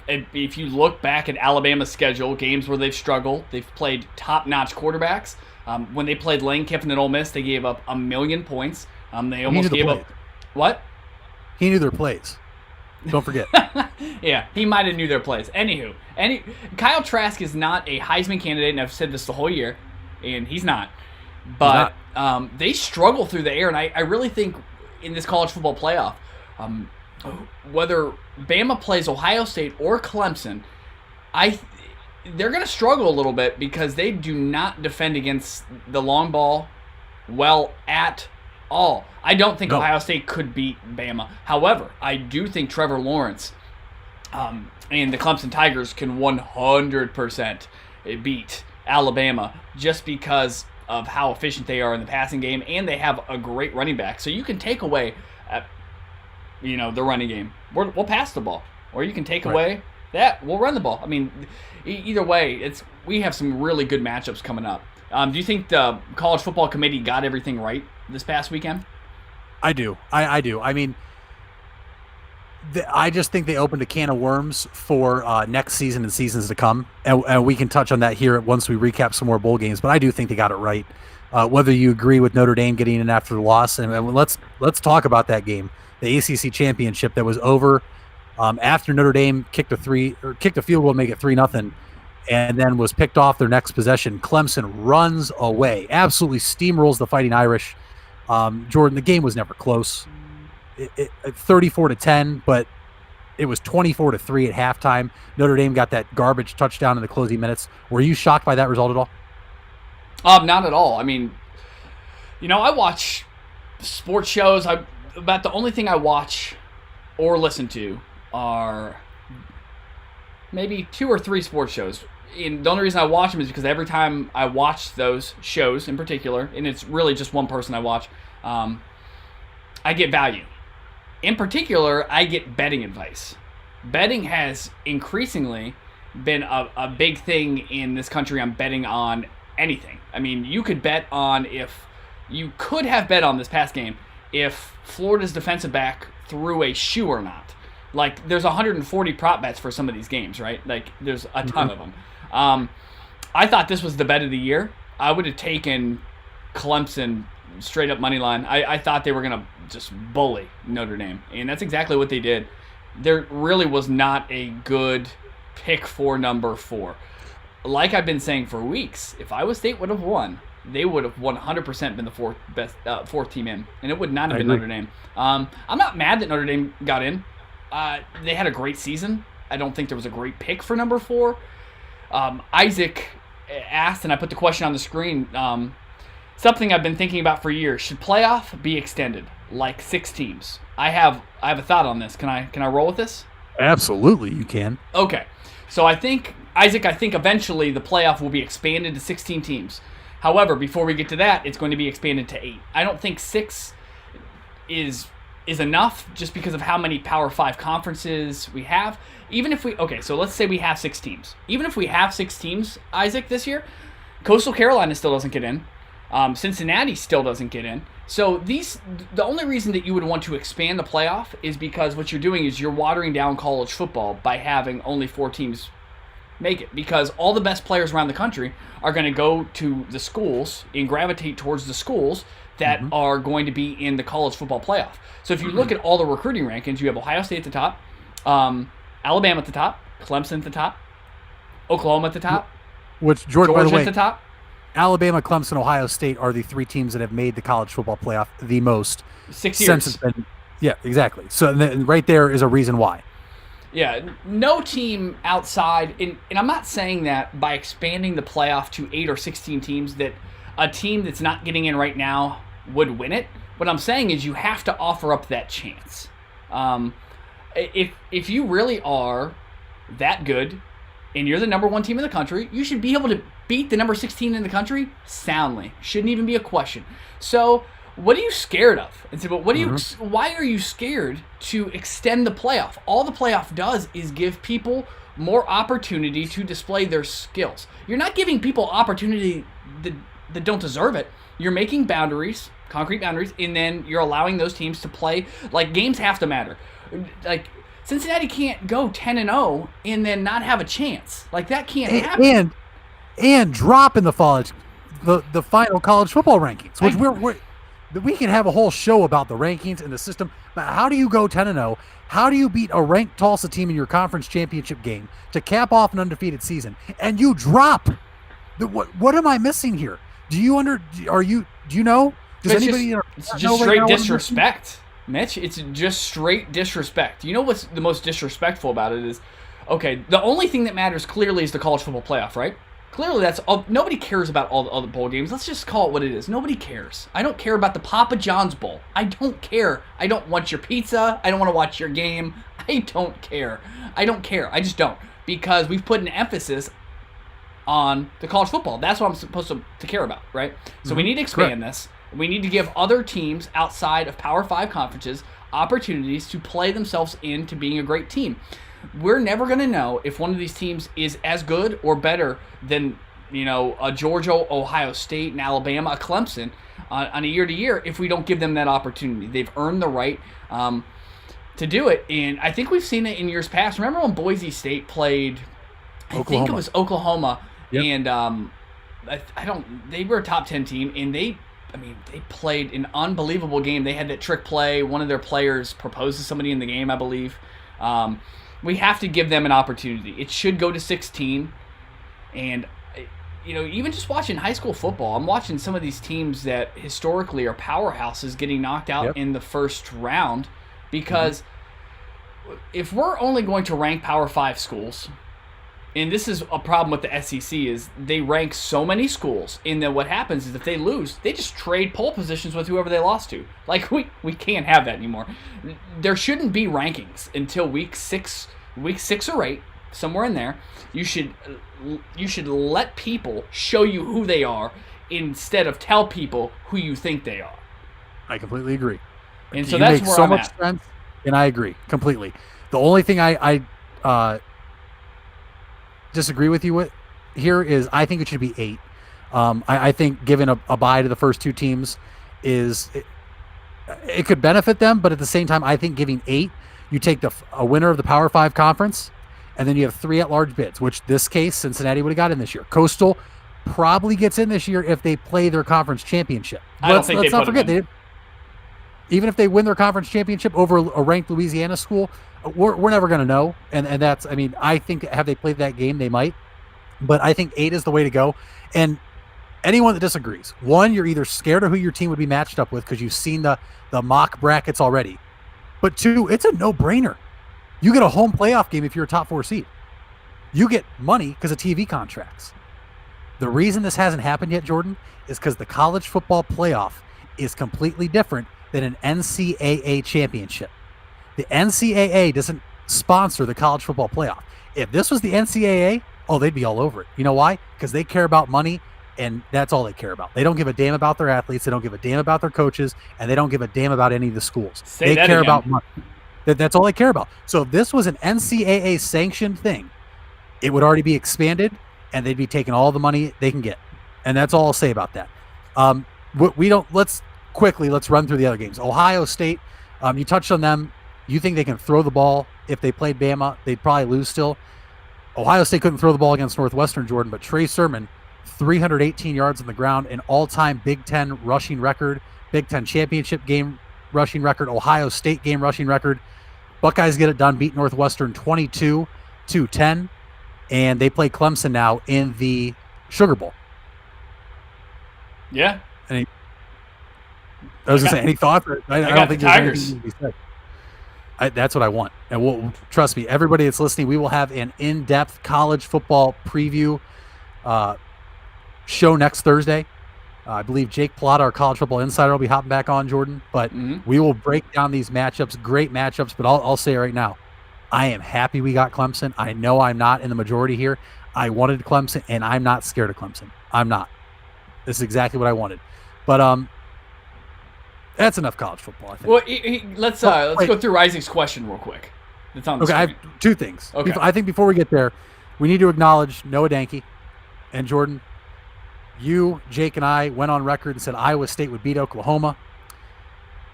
If you look back at Alabama's schedule, games where they've struggled, they've played top-notch quarterbacks. When they played Lane Kiffin at Ole Miss, they gave up 1,000,000 points. They almost gave up... What? He knew their plays. Don't forget. Yeah, he might have knew their plays. Anywho, Kyle Trask is not a Heisman candidate, and I've said this the whole year, and he's not. But they struggle through the air, and I really think in this college football playoff, whether Bama plays Ohio State or Clemson, they're going to struggle a little bit because they do not defend against the long ball well at all. I don't think Ohio State could beat Bama. However, I do think Trevor Lawrence and the Clemson Tigers can 100% beat Alabama just because of how efficient they are in the passing game, and they have a great running back. So you can take away, the running game. We'll pass the ball, or you can take away that. We'll run the ball. I mean, either way, we have some really good matchups coming up. Do you think the College Football Committee got everything right this past weekend? I do. I do. I mean, I just think they opened a can of worms for next season and seasons to come, and we can touch on that here once we recap some more bowl games. But I do think they got it right. Whether you agree with Notre Dame getting in after the loss, and let's talk about that game, the ACC championship that was over after Notre Dame kicked a field goal to make it 3-0, and then was picked off their next possession. Clemson runs away, absolutely steamrolls the Fighting Irish. Jordan, the game was never close. 34-10, but it was 24-3 at halftime. Notre Dame got that garbage touchdown in the closing minutes. Were you shocked by that result at all? Not at all. I mean, I watch sports shows. About the only thing I watch or listen to are maybe 2 or 3 sports shows. And the only reason I watch them is because every time I watch those shows in particular, and it's really just one person I watch, I get value. In particular, I get betting advice. Betting has increasingly been a big thing in this country. I'm betting on anything. I mean, you could bet on you could have bet on this past game if Florida's defensive back threw a shoe or not. Like, there's 140 prop bets for some of these games, right? Like, there's a ton of them. I thought this was the bet of the year. I would have taken Clemson straight up money line. I thought they were going to just bully Notre Dame, and that's exactly what they did. There really was not a good pick for number 4. Like I've been saying for weeks, if Iowa State would have won, they would have 100% been the fourth team in, and it would not have been Notre Dame. I'm not mad that Notre Dame got in. They had a great season. I don't think there was a great pick for number 4. Isaac asked, and I put the question on the screen, something I've been thinking about for years. Should playoff be extended, like 6 teams? I have a thought on this. Can I roll with this? Absolutely, you can. Okay. So I think eventually the playoff will be expanded to 16 teams. However, before we get to that, it's going to be expanded to 8. I don't think 6 is enough just because of how many Power 5 conferences we have. So let's say we have 6 teams. Even if we have 6 teams, Isaac, this year, Coastal Carolina still doesn't get in. Cincinnati still doesn't get in. So the only reason that you would want to expand the playoff is because what you're doing is you're watering down college football by having only 4 teams make it, because all the best players around the country are going to go to the schools and gravitate towards the schools that are going to be in the college football playoff. So if you look at all the recruiting rankings, you have Ohio State at the top, Alabama at the top, Clemson at the top, Oklahoma at the top, which Georgia, by the way, at the top. Alabama, Clemson, Ohio State are the 3 teams that have made the college football playoff the most 6 years. Since it's been, yeah, exactly. So right there is a reason why. Yeah, no team outside, and I'm not saying that by expanding the playoff to 8 or 16 teams that a team that's not getting in right now would win it. What I'm saying is you have to offer up that chance. If you really are that good and you're the number 1 team in the country, you should be able to beat the number 16 in the country soundly. Shouldn't even be a question. So what are you scared of? And so, but why are you scared to extend the playoff? All the playoff does is give people more opportunity to display their skills. You're not giving people opportunity that don't deserve it. You're making boundaries, concrete boundaries, and then you're allowing those teams to play. Like, games have to matter. Like, Cincinnati can't go 10-0 and then not have a chance. Like, that can't happen. And drop in the final college football rankings, which we can have a whole show about the rankings and the system. But how do you go 10-0? How do you beat a ranked Tulsa team in your conference championship game to cap off an undefeated season? And you drop. What am I missing here? Do you know? Does anybody? It's just straight disrespect, Mitch. It's just straight disrespect. You know what's the most disrespectful about it is, okay, the only thing that matters clearly is the college football playoff, right? Clearly, that's all. Nobody cares about all the bowl games. Let's just call it what it is. Nobody cares. I don't care about the Papa John's Bowl. I don't care. I don't want your pizza. I don't want to watch your game. I don't care. I don't care. I just don't. Because we've put an emphasis on the college football. That's what I'm supposed to care about, right? So we need to expand this. We need to give other teams outside of Power 5 conferences opportunities to play themselves into being a great team. We're never going to know if one of these teams is as good or better than, a Georgia, Ohio State, and Alabama, a Clemson on a year-to-year if we don't give them that opportunity. They've earned the right to do it, and I think we've seen it in years past. Remember when Boise State played, I think it was Oklahoma, and they were a top 10 team, and they played an unbelievable game. They had that trick play. One of their players proposed to somebody in the game, I believe. We have to give them an opportunity. It should go to 16. And, even just watching high school football, I'm watching some of these teams that historically are powerhouses getting knocked out in the first round because if we're only going to rank Power 5 schools, and this is a problem with the SEC, is they rank so many schools, and then what happens is if they lose, they just trade pole positions with whoever they lost to. Like, we can't have that anymore. There shouldn't be rankings until week 6 or 8, somewhere in there. You should let people show you who they are instead of tell people who you think they are. I completely agree. And so that's where I'm at. Sense, and I agree completely. The only thing I disagree with you with here is I think it should be 8. I think giving a bye to the first 2 teams it could benefit them, but at the same time, I think giving 8 You take a winner of the Power 5 conference, and then you have 3 at-large bids, which this case, Cincinnati would have got in this year. Coastal probably gets in this year if they play their conference championship. Let's not forget, even if they win their conference championship over a ranked Louisiana school, we're never going to know. And that's, I mean, I think have they played that game, they might. But I think 8 is the way to go. And anyone that disagrees, one, you're either scared of who your team would be matched up with because you've seen the mock brackets already. But 2, it's a no-brainer. You get a home playoff game if you're a top 4 seed. You get money because of TV contracts. The reason this hasn't happened yet, Jordan, is because the college football playoff is completely different than an NCAA championship. The NCAA doesn't sponsor the college football playoff. If this was the NCAA, oh, they'd be all over it. You know why? Because they care about money, and that's all they care about. They don't give a damn about their athletes. They don't give a damn about their coaches, and they don't give a damn about any of the schools. They care about money. That's all they care about. So if this was an NCAA sanctioned thing, it would already be expanded, and they'd be taking all the money they can get. And that's all I'll say about that. Let's run through the other games. Ohio State, you touched on them. You think they can throw the ball? If they played Bama, they'd probably lose still. Ohio State couldn't throw the ball against Northwestern, Jordan, but Trey Sermon, 318 yards on the ground, an all-time Big Ten rushing record, Big Ten championship game rushing record, Ohio State game rushing record. Buckeyes get it done, beat Northwestern 22-10, and they play Clemson now in the Sugar Bowl. Yeah. I was going to say, any thoughts? I don't think there's anything to be said. That's what I want. And trust me, everybody that's listening, we will have an in-depth college football preview show next Thursday. I believe Jake Plata, our college football insider, will be hopping back on, Jordan. But we will break down these matchups, great matchups. But I'll say right now, I am happy we got Clemson. I know I'm not in the majority here. I wanted Clemson, and I'm not scared of Clemson. I'm not. This is exactly what I wanted. But that's enough college football, I think. Well, let's go through Isaac's question real quick. It's on the screen. I have 2 things. Okay. I think before we get there, we need to acknowledge Noah Danke and Jordan. You, Jake, and I went on record and said Iowa State would beat Oklahoma.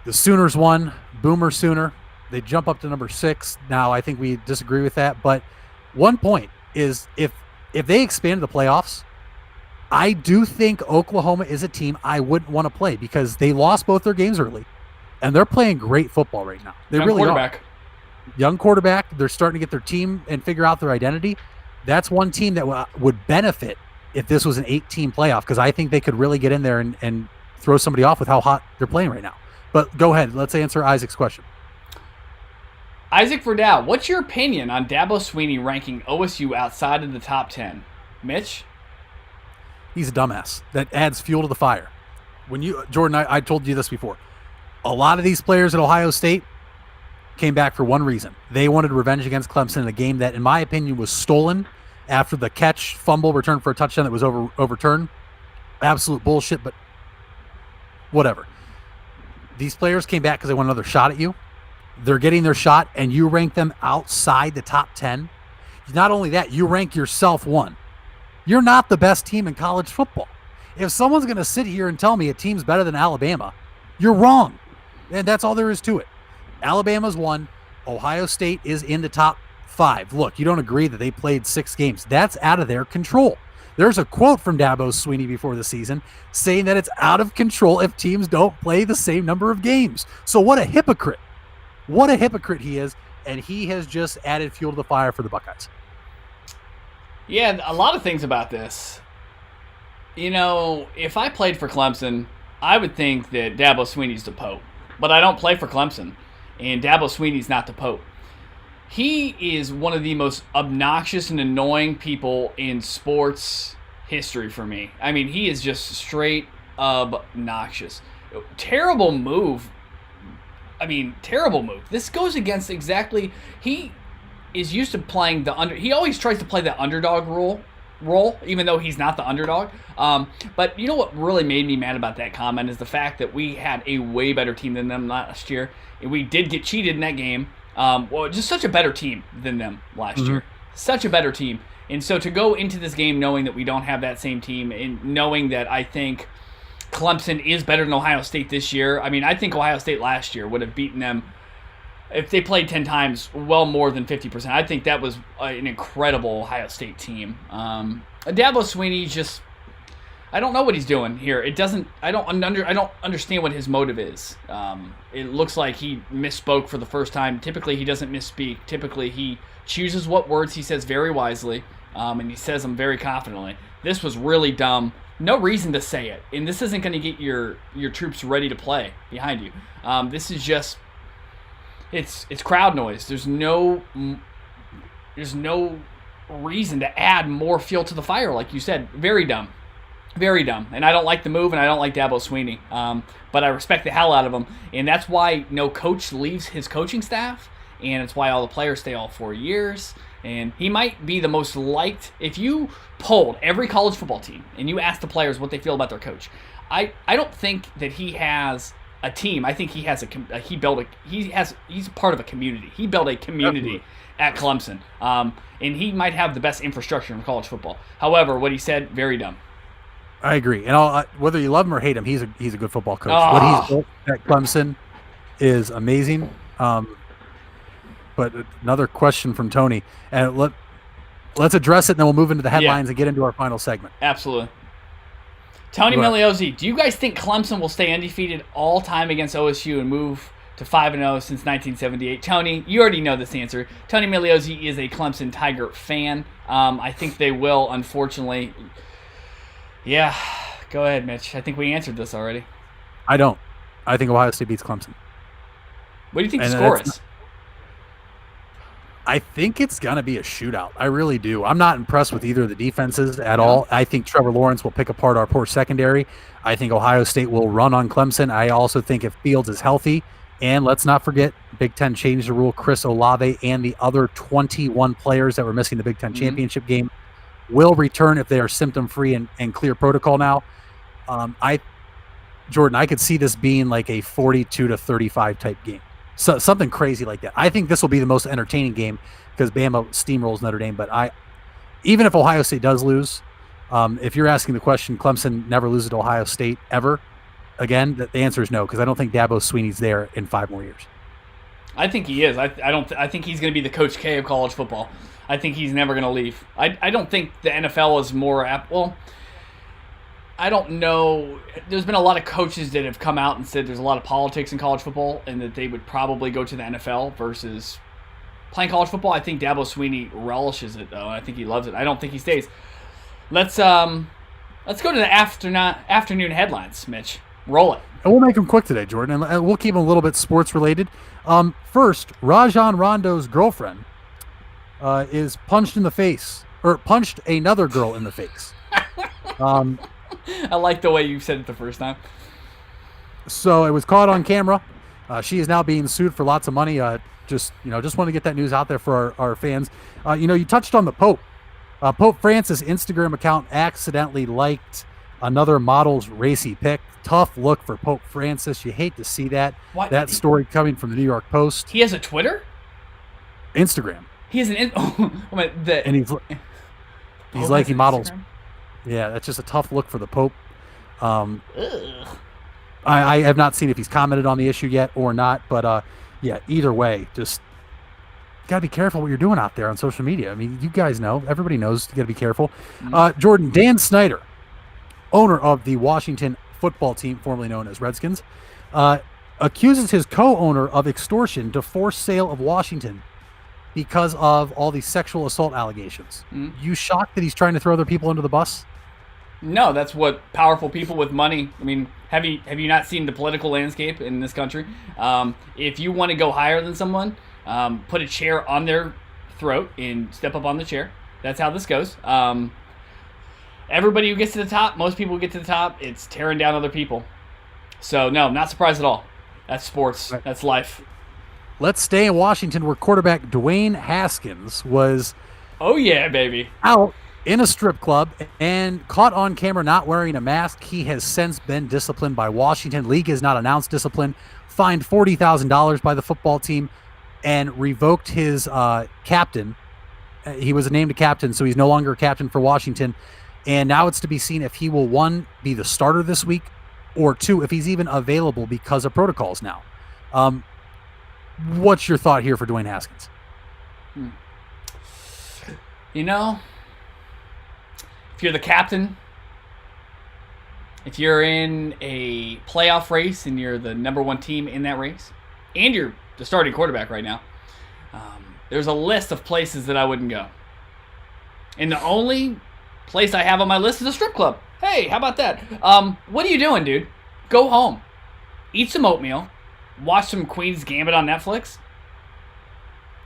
The Sooners won. Boomer Sooner. They jump up to number 6. Now, I think we disagree with that. But one point is if they expand the playoffs, I do think Oklahoma is a team I wouldn't want to play because they lost both their games early, and they're playing great football right now. They really are. Young quarterback. They're starting to get their team and figure out their identity. That's one team that would benefit if this was an 8-team playoff because I think they could really get in there and throw somebody off with how hot they're playing right now. But go ahead. Let's answer Isaac's question. Isaac Verdal, what's your opinion on Dabo Swinney ranking OSU outside of the top 10? Mitch? He's a dumbass. That adds fuel to the fire. Jordan, I told you this before. A lot of these players at Ohio State came back for one reason. They wanted revenge against Clemson in a game that, in my opinion, was stolen after the catch, fumble, return for a touchdown that was overturned. Absolute bullshit, but whatever. These players came back because they want another shot at you. They're getting their shot, and you rank them outside the top 10. Not only that, you rank yourself 1. You're not the best team in college football. If someone's going to sit here and tell me a team's better than Alabama, you're wrong. And that's all there is to it. Alabama's 1. Ohio State is in the top 5. Look, you don't agree that they played 6 games. That's out of their control. There's a quote from Dabo Swinney before the season saying that it's out of control if teams don't play the same number of games. So what a hypocrite. What a hypocrite he is. And he has just added fuel to the fire for the Buckeyes. Yeah, a lot of things about this. You know, if I played for Clemson, I would think that Dabo Swinney's the Pope. But I don't play for Clemson, and Dabo Swinney's not the Pope. He is one of the most obnoxious and annoying people in sports history for me. I mean, he is just straight obnoxious. Terrible move. Terrible move. This goes against exactly... He is used to playing he always tries to play the underdog role, even though he's not the underdog. But you know what really made me mad about that comment is the fact that we had a way better team than them last year. And we did get cheated in that game. Just such a better team than them last year. Such a better team. And so to go into this game knowing that we don't have that same team and knowing that I think Clemson is better than Ohio State this year. I mean, I think Ohio State last year would have beaten them if they played 10 times, well more than 50%. I think that was an incredible Ohio State team. Dabo Swinney just, I don't know what he's doing here. I don't understand what his motive is. It looks like he misspoke for the first time. Typically, he doesn't misspeak. Typically, he chooses what words he says very wisely, and he says them very confidently. This was really dumb. No reason to say it, and this isn't going to get your troops ready to play behind you. This is just, it's crowd noise. There's no reason to add more fuel to the fire, like you said. Very dumb. Very dumb. And I don't like the move, and I don't like Dabo Swinney. But I respect the hell out of him. And that's why no coach leaves his coaching staff. And it's why all the players stay all 4 years. And he might be the most liked. If you polled every college football team and you asked the players what they feel about their coach, I don't think that he has a team. I think he has he's part of a community. He built a community at Clemson. And he might have the best infrastructure in college football. However, what he said, very dumb. I agree, and whether you love him or hate him, he's a good football coach. Oh. What he's built at Clemson is amazing. But another question from Tony, and let's address it, and then we'll move into the headlines and get into our final segment. Absolutely. Tony Miliozzi, do you guys think Clemson will stay undefeated all time against OSU and move to 5-0 since 1978? Tony, you already know this answer. Tony Miliozzi is a Clemson Tiger fan. I think they will, unfortunately. Yeah, go ahead, Mitch. I think we answered this already. I don't. I think Ohio State beats Clemson. What do you think the score is? I think it's going to be a shootout. I really do. I'm not impressed with either of the defenses at all. I think Trevor Lawrence will pick apart our poor secondary. I think Ohio State will run on Clemson. I also think if Fields is healthy, and let's not forget, Big Ten changed the rule. Chris Olave and the other 21 players that were missing the Big Ten championship game will return if they are symptom-free and clear protocol now. Jordan, I could see this being like a 42-35 type game. So something crazy like that. I think this will be the most entertaining game because Bama steamrolls Notre Dame. But even if Ohio State does lose, if you're asking the question, Clemson never loses to Ohio State ever again, the answer is no, because I don't think Dabo Swinney's there in 5 more years. I think he is. I think he's going to be the Coach K of college football. I think he's never going to leave. I don't think the NFL is more well, I don't know. There's been a lot of coaches that have come out and said there's a lot of politics in college football and that they would probably go to the NFL versus playing college football. I think Dabo Swinney relishes it, though. I think he loves it. I don't think he stays. Let's go to the afternoon headlines, Mitch. Roll it. And we'll make them quick today, Jordan, and we'll keep them a little bit sports related. First, Rajon Rondo's girlfriend is punched in the face, or punched another girl in the face. I like the way you said it the first time. So it was caught on camera. She is now being sued for lots of money. Just want to get that news out there for our fans. You touched on the Pope. Pope Francis' Instagram account accidentally liked another model's racy pic. Tough look for Pope Francis. You hate to see that. What? That story coming from the New York Post. He has a Twitter? Instagram. He has an and he's liking models. Instagram? Yeah, that's just a tough look for the Pope. I have not seen if he's commented on the issue yet or not, but either way, just got to be careful what you're doing out there on social media. I mean, you guys know, everybody knows you got to be careful. Jordan, Dan Snyder, owner of the Washington football team, formerly known as Redskins, accuses his co-owner of extortion to force sale of Washington because of all these sexual assault allegations. You shocked that he's trying to throw other people under the bus? No, that's what powerful people with money. I mean, have you not seen the political landscape in this country? If you want to go higher than someone, put a chair on their throat and step up on the chair. That's how this goes. Everybody who gets to the top, most people who get to the top, it's tearing down other people. So, no, not surprised at all. That's sports. Right. That's life. Let's stay in Washington, where quarterback Dwayne Haskins was out in a strip club and caught on camera not wearing a mask. He has since been disciplined by Washington. League has not announced discipline, fined $40,000 by the football team, and revoked his captain. He was named a captain, so he's no longer a captain for Washington. And now it's to be seen if he will, 1, be the starter this week, or 2, if he's even available because of protocols now. What's your thought here for Dwayne Haskins? You know, if you're the captain, if you're in a playoff race and you're the number one team in that race, and you're the starting quarterback right now, there's a list of places that I wouldn't go. And the only place I have on my list is a strip club. Hey, how about that? What are you doing, dude? Go home. Eat some oatmeal. Watch some Queen's Gambit on Netflix.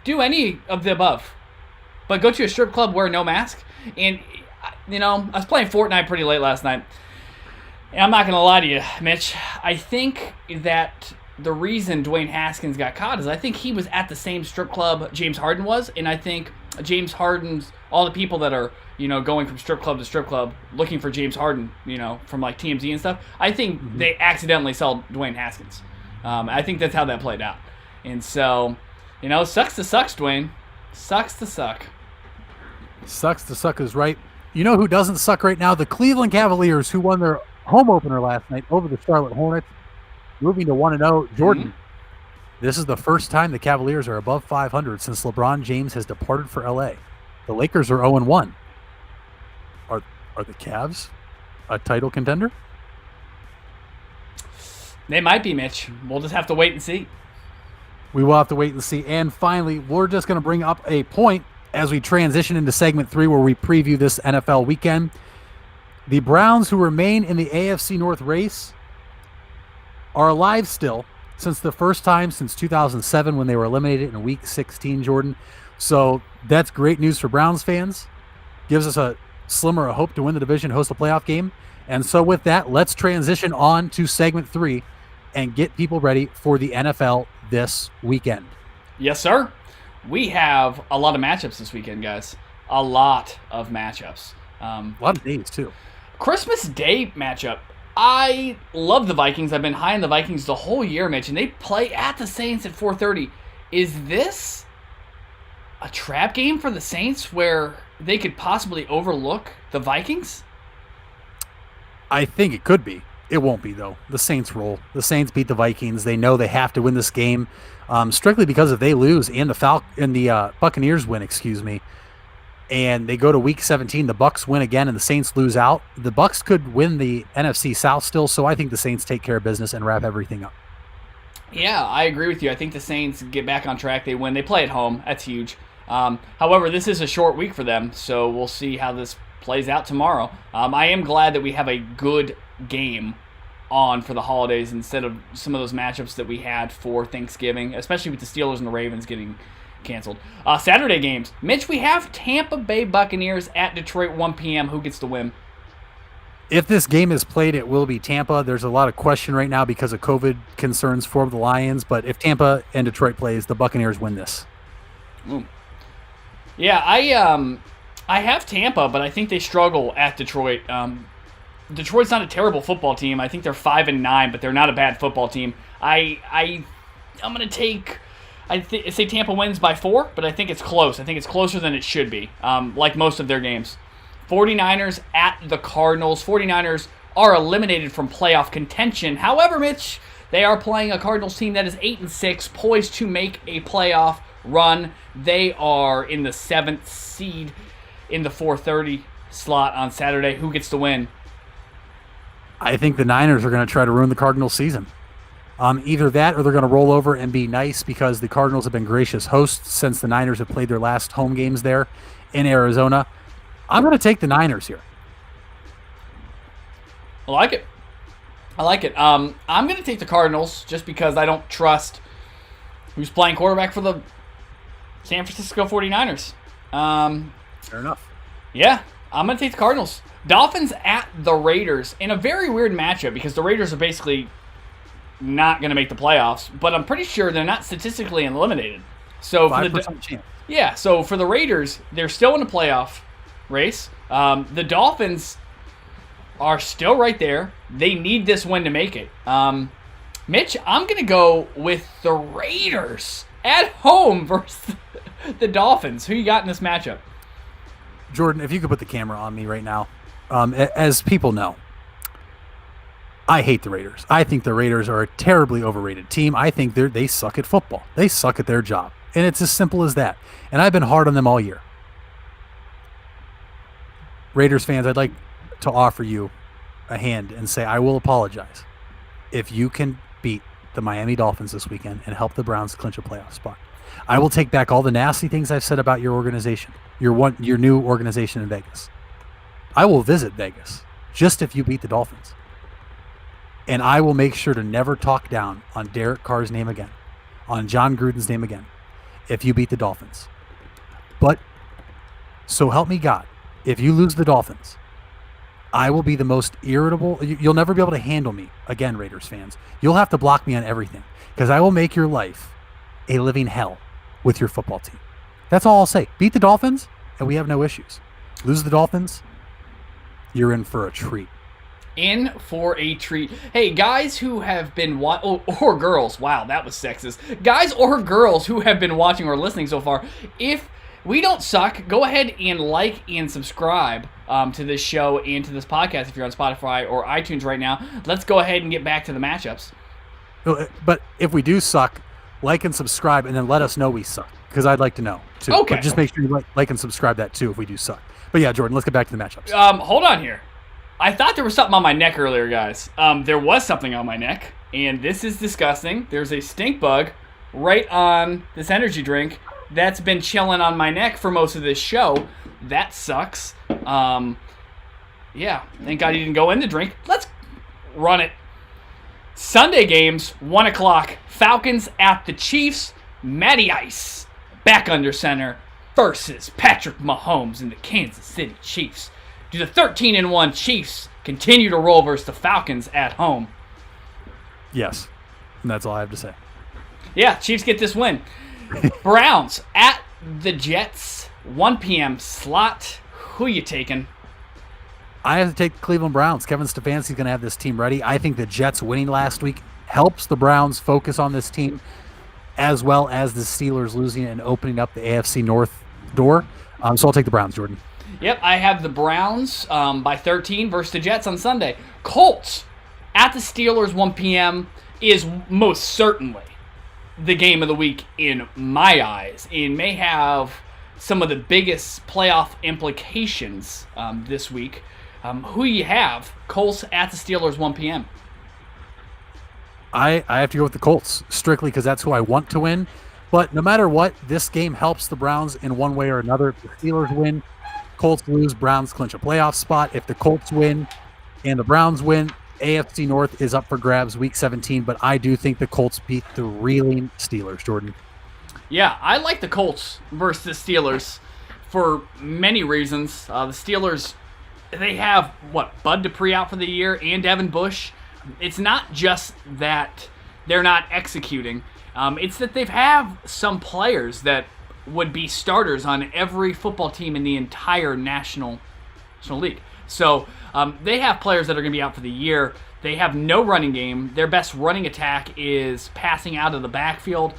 Do any of the above. But go to a strip club, wear no mask. And, you know, I was playing Fortnite pretty late last night. And I'm not going to lie to you, Mitch. I think that the reason Dwayne Haskins got caught is I think he was at the same strip club James Harden was. And I think James Harden's, all the people that are, you know, going from strip club to strip club looking for James Harden, you know, from like TMZ and stuff, I think they accidentally saw Dwayne Haskins. I think that's how that played out. And so, you know, sucks to sucks, Dwayne. Sucks to suck. Sucks to suck is right. You know who doesn't suck right now? The Cleveland Cavaliers, who won their home opener last night over the Charlotte Hornets, moving to 1-0. Jordan, this is the first time the Cavaliers are above 500 since LeBron James has departed for LA. The Lakers are 0-1. Are the Cavs a title contender? They might be, Mitch. We'll just have to wait and see. We will have to wait and see. And finally, we're just going to bring up a point as we transition into segment 3 where we preview this NFL weekend. The Browns, who remain in the AFC North race, are alive still since the first time since 2007 when they were eliminated in Week 16, Jordan. So that's great news for Browns fans. Gives us a slimmer of hope to win the division, host a playoff game. And so with that, let's transition on to segment 3 and get people ready for the NFL this weekend. Yes, sir. We have a lot of matchups this weekend, guys. A lot of matchups. A lot of days, too. Christmas Day matchup. I love the Vikings. I've been high on the Vikings the whole year, Mitch, and they play at the Saints at 4:30. Is this a trap game for the Saints where they could possibly overlook the Vikings? I think it could be. It won't be, though. The Saints roll. The Saints beat the Vikings. They know they have to win this game, strictly because if they lose and the Buccaneers win, and they go to Week 17, the Bucs win again, and the Saints lose out. The Bucs could win the NFC South still, so I think the Saints take care of business and wrap everything up. Yeah, I agree with you. I think the Saints get back on track. They win. They play at home. That's huge. However, this is a short week for them, so we'll see how this plays out tomorrow. I am glad that we have a good game on for the holidays instead of some of those matchups that we had for Thanksgiving, especially with the Steelers and the Ravens getting canceled. Saturday games. Mitch, we have Tampa Bay Buccaneers at Detroit 1 p.m. Who gets the win? If this game is played, it will be Tampa. There's a lot of question right now because of COVID concerns for the Lions, but if Tampa and Detroit plays, the Buccaneers win this. Yeah, I have Tampa, but I think they struggle at Detroit. Detroit's not a terrible football team. I think they're 5-9, but they're not a bad football team. I'm gonna take. I say Tampa wins by 4, but I think it's close. I think it's closer than it should be, like most of their games. 49ers at the Cardinals. 49ers are eliminated from playoff contention. However, Mitch, they are playing a Cardinals team that is 8-6, poised to make a playoff run. They are in the 7th seed in the 4:30 slot on Saturday. Who gets the win? I think the Niners are going to try to ruin the Cardinals' season. Either that or they're going to roll over and be nice because the Cardinals have been gracious hosts since the Niners have played their last home games there in Arizona. I'm going to take the Niners here. I like it. I'm going to take the Cardinals just because I don't trust who's playing quarterback for the San Francisco 49ers. Fair enough. Yeah, I'm going to take the Cardinals. Dolphins at the Raiders in a very weird matchup because the Raiders are basically not going to make the playoffs, but I'm pretty sure they're not statistically eliminated. So for 5% chance. Yeah, so for the Raiders, they're still in a playoff race. The Dolphins are still right there. They need this win to make it. Mitch, I'm going to go with the Raiders at home versus the Dolphins. Who you got in this matchup? Jordan, if you could put the camera on me right now. As people know, I hate the Raiders. I think the Raiders are a terribly overrated team. I think they suck at football. They suck at their job. And it's as simple as that. And I've been hard on them all year. Raiders fans, I'd like to offer you a hand and say I will apologize if you can beat the Miami Dolphins this weekend and help the Browns clinch a playoff spot. I will take back all the nasty things I've said about your organization, your new organization in Vegas. I will visit Vegas just if you beat the Dolphins. And I will make sure to never talk down on Derek Carr's name again, on John Gruden's name again, if you beat the Dolphins. But, so help me God, if you lose the Dolphins, I will be the most irritable. You'll never be able to handle me again, Raiders fans. You'll have to block me on everything because I will make your life a living hell with your football team. That's all I'll say. Beat the Dolphins, and we have no issues. Lose the Dolphins, you're in for a treat. In for a treat. Hey, guys who have been or girls. Wow, that was sexist. Guys or girls who have been watching or listening so far, if we don't suck, go ahead and like and subscribe to this show and to this podcast if you're on Spotify or iTunes right now. Let's go ahead and get back to the matchups. But if we do suck, like and subscribe, and then let us know we suck, because I'd like to know too. Okay. But just make sure you like and subscribe that too if we do suck. But yeah, Jordan, let's get back to the matchups. Hold on here. I thought there was something on my neck earlier, guys. There was something on my neck, and this is disgusting. There's a stink bug right on this energy drink that's been chilling on my neck for most of this show. That sucks. Yeah, thank God you didn't go in the drink. Let's run it. Sunday games, 1 o'clock. Falcons at the Chiefs. Matty Ice back under center versus Patrick Mahomes and the Kansas City Chiefs. Do the 13-1 Chiefs continue to roll versus the Falcons at home? Yes, and that's all I have to say. Yeah, Chiefs get this win. Browns at the Jets, 1 p.m. slot. Who you taking? I have to take the Cleveland Browns. Kevin Stefanski's going to have this team ready. I think the Jets winning last week helps the Browns focus on this team, as well as the Steelers losing and opening up the AFC North door. So I'll take the Browns, Jordan. Yep, I have the Browns by 13 versus the Jets on Sunday. Colts at the Steelers, 1 p.m. is most certainly the game of the week in my eyes, and may have some of the biggest playoff implications this week. Who you have? Colts at the Steelers, 1 p.m. I have to go with the Colts, strictly because that's who I want to win. But no matter what, this game helps the Browns in one way or another. If the Steelers win, Colts lose, Browns clinch a playoff spot. If the Colts win and the Browns win, AFC North is up for grabs week 17. But I do think the Colts beat the reeling Steelers, Jordan. Yeah, I like the Colts versus the Steelers for many reasons. The Steelers, they have, Bud Dupree out for the year and Devin Bush. It's not just that they're not executing. It's that they've have some players that would be starters on every football team in the entire National League. So they have players that are going to be out for the year. They have no running game. Their best running attack is passing out of the backfield.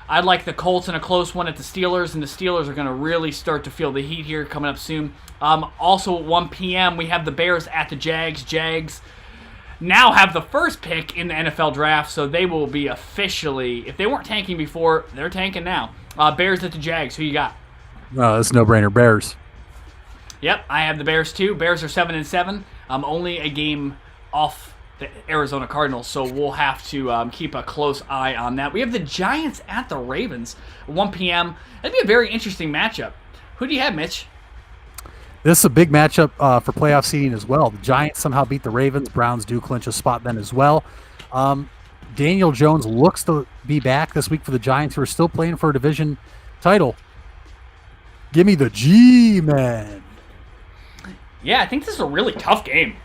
I like the Colts in a close one at the Steelers, and the Steelers are going to really start to feel the heat here coming up soon. Also at 1 p.m., we have the Bears at the Jags. Jags now have the first pick in the NFL draft, so they will be officially, if they weren't tanking before, they're tanking now. Bears at the Jags. Who you got? That's a no-brainer. Bears. Yep, I have the Bears too. Bears are 7-7. Only a game off the Arizona Cardinals, so we'll have to keep a close eye on that. We have the Giants at the Ravens, 1 p.m. That'd be a very interesting matchup. Who do you have, Mitch? This is a big matchup for playoff seeding as well. The Giants somehow beat the Ravens. Browns do clinch a spot then as well. Daniel Jones looks to be back this week for the Giants, who are still playing for a division title. Give me the G-Man. Yeah, I think this is a really tough game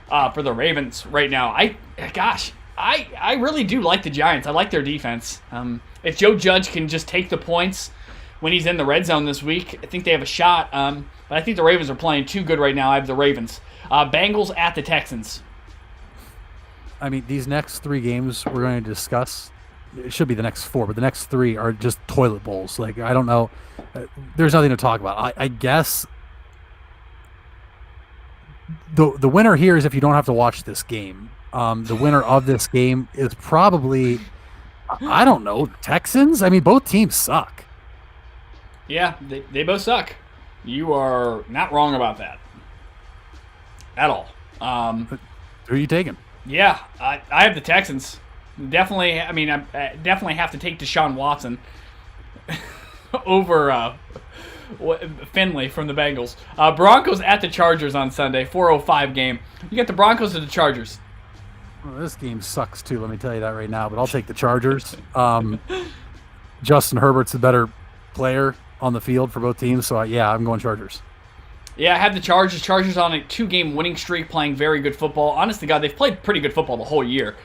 for the Ravens right now. I really do like the Giants. I like their defense. If Joe Judge can just take the points when he's in the red zone this week, I think they have a shot. But I think the Ravens are playing too good right now. I have the Ravens. Bengals at the Texans. I mean, these next three games we're going to discuss, it should be the next four, but the next three are just toilet bowls. Like, I don't know. There's nothing to talk about. I guess the winner here is if you don't have to watch this game. The winner of this game is probably, I don't know, Texans. I mean, both teams suck. Yeah, they both suck. You are not wrong about that at all. Who are you taking? Yeah, I have the Texans. Definitely. I mean, I definitely have to take Deshaun Watson over Finley from the Bengals. Broncos at the Chargers on Sunday, 4:05 game. You got the Broncos or the Chargers? Well, this game sucks too. Let me tell you that right now. But I'll take the Chargers. Justin Herbert's the better player on the field for both teams. So yeah, I'm going Chargers. Yeah, I have the Chargers. Chargers on a 2-game winning streak, playing very good football. Honest to God, they've played pretty good football the whole year.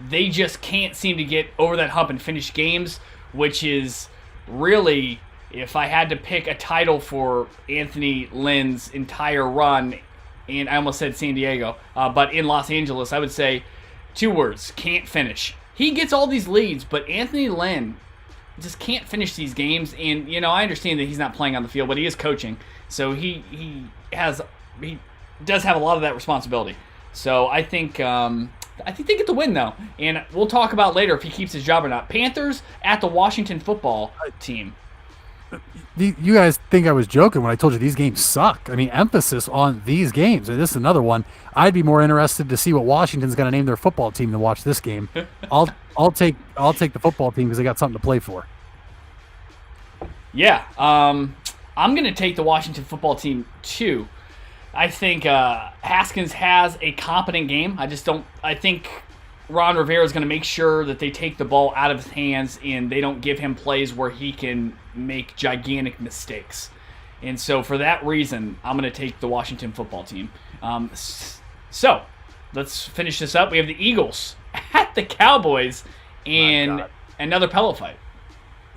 They just can't seem to get over that hump and finish games, which is really, if I had to pick a title for Anthony Lynn's entire run, and I almost said San Diego, but in Los Angeles, I would say 2 words: can't finish. He gets all these leads, but Anthony Lynn just can't finish these games. And I understand that he's not playing on the field, but he is coaching, so he does have a lot of that responsibility. So I think they get the win though, and we'll talk about later if he keeps his job or not. Panthers at the Washington football team. You guys think I was joking when I told you these games suck. I mean, emphasis on these games. And this is another one. I'd be more interested to see what Washington's going to name their football team than watch this game. I'll take the football team because they got something to play for. Yeah, I'm going to take the Washington football team too. I think Haskins has a competent game. I think Ron Rivera is going to make sure that they take the ball out of his hands and they don't give him plays where he can make gigantic mistakes. And so for that reason, I'm going to take the Washington football team. So let's finish this up. We have the Eagles at the Cowboys and another pillow fight.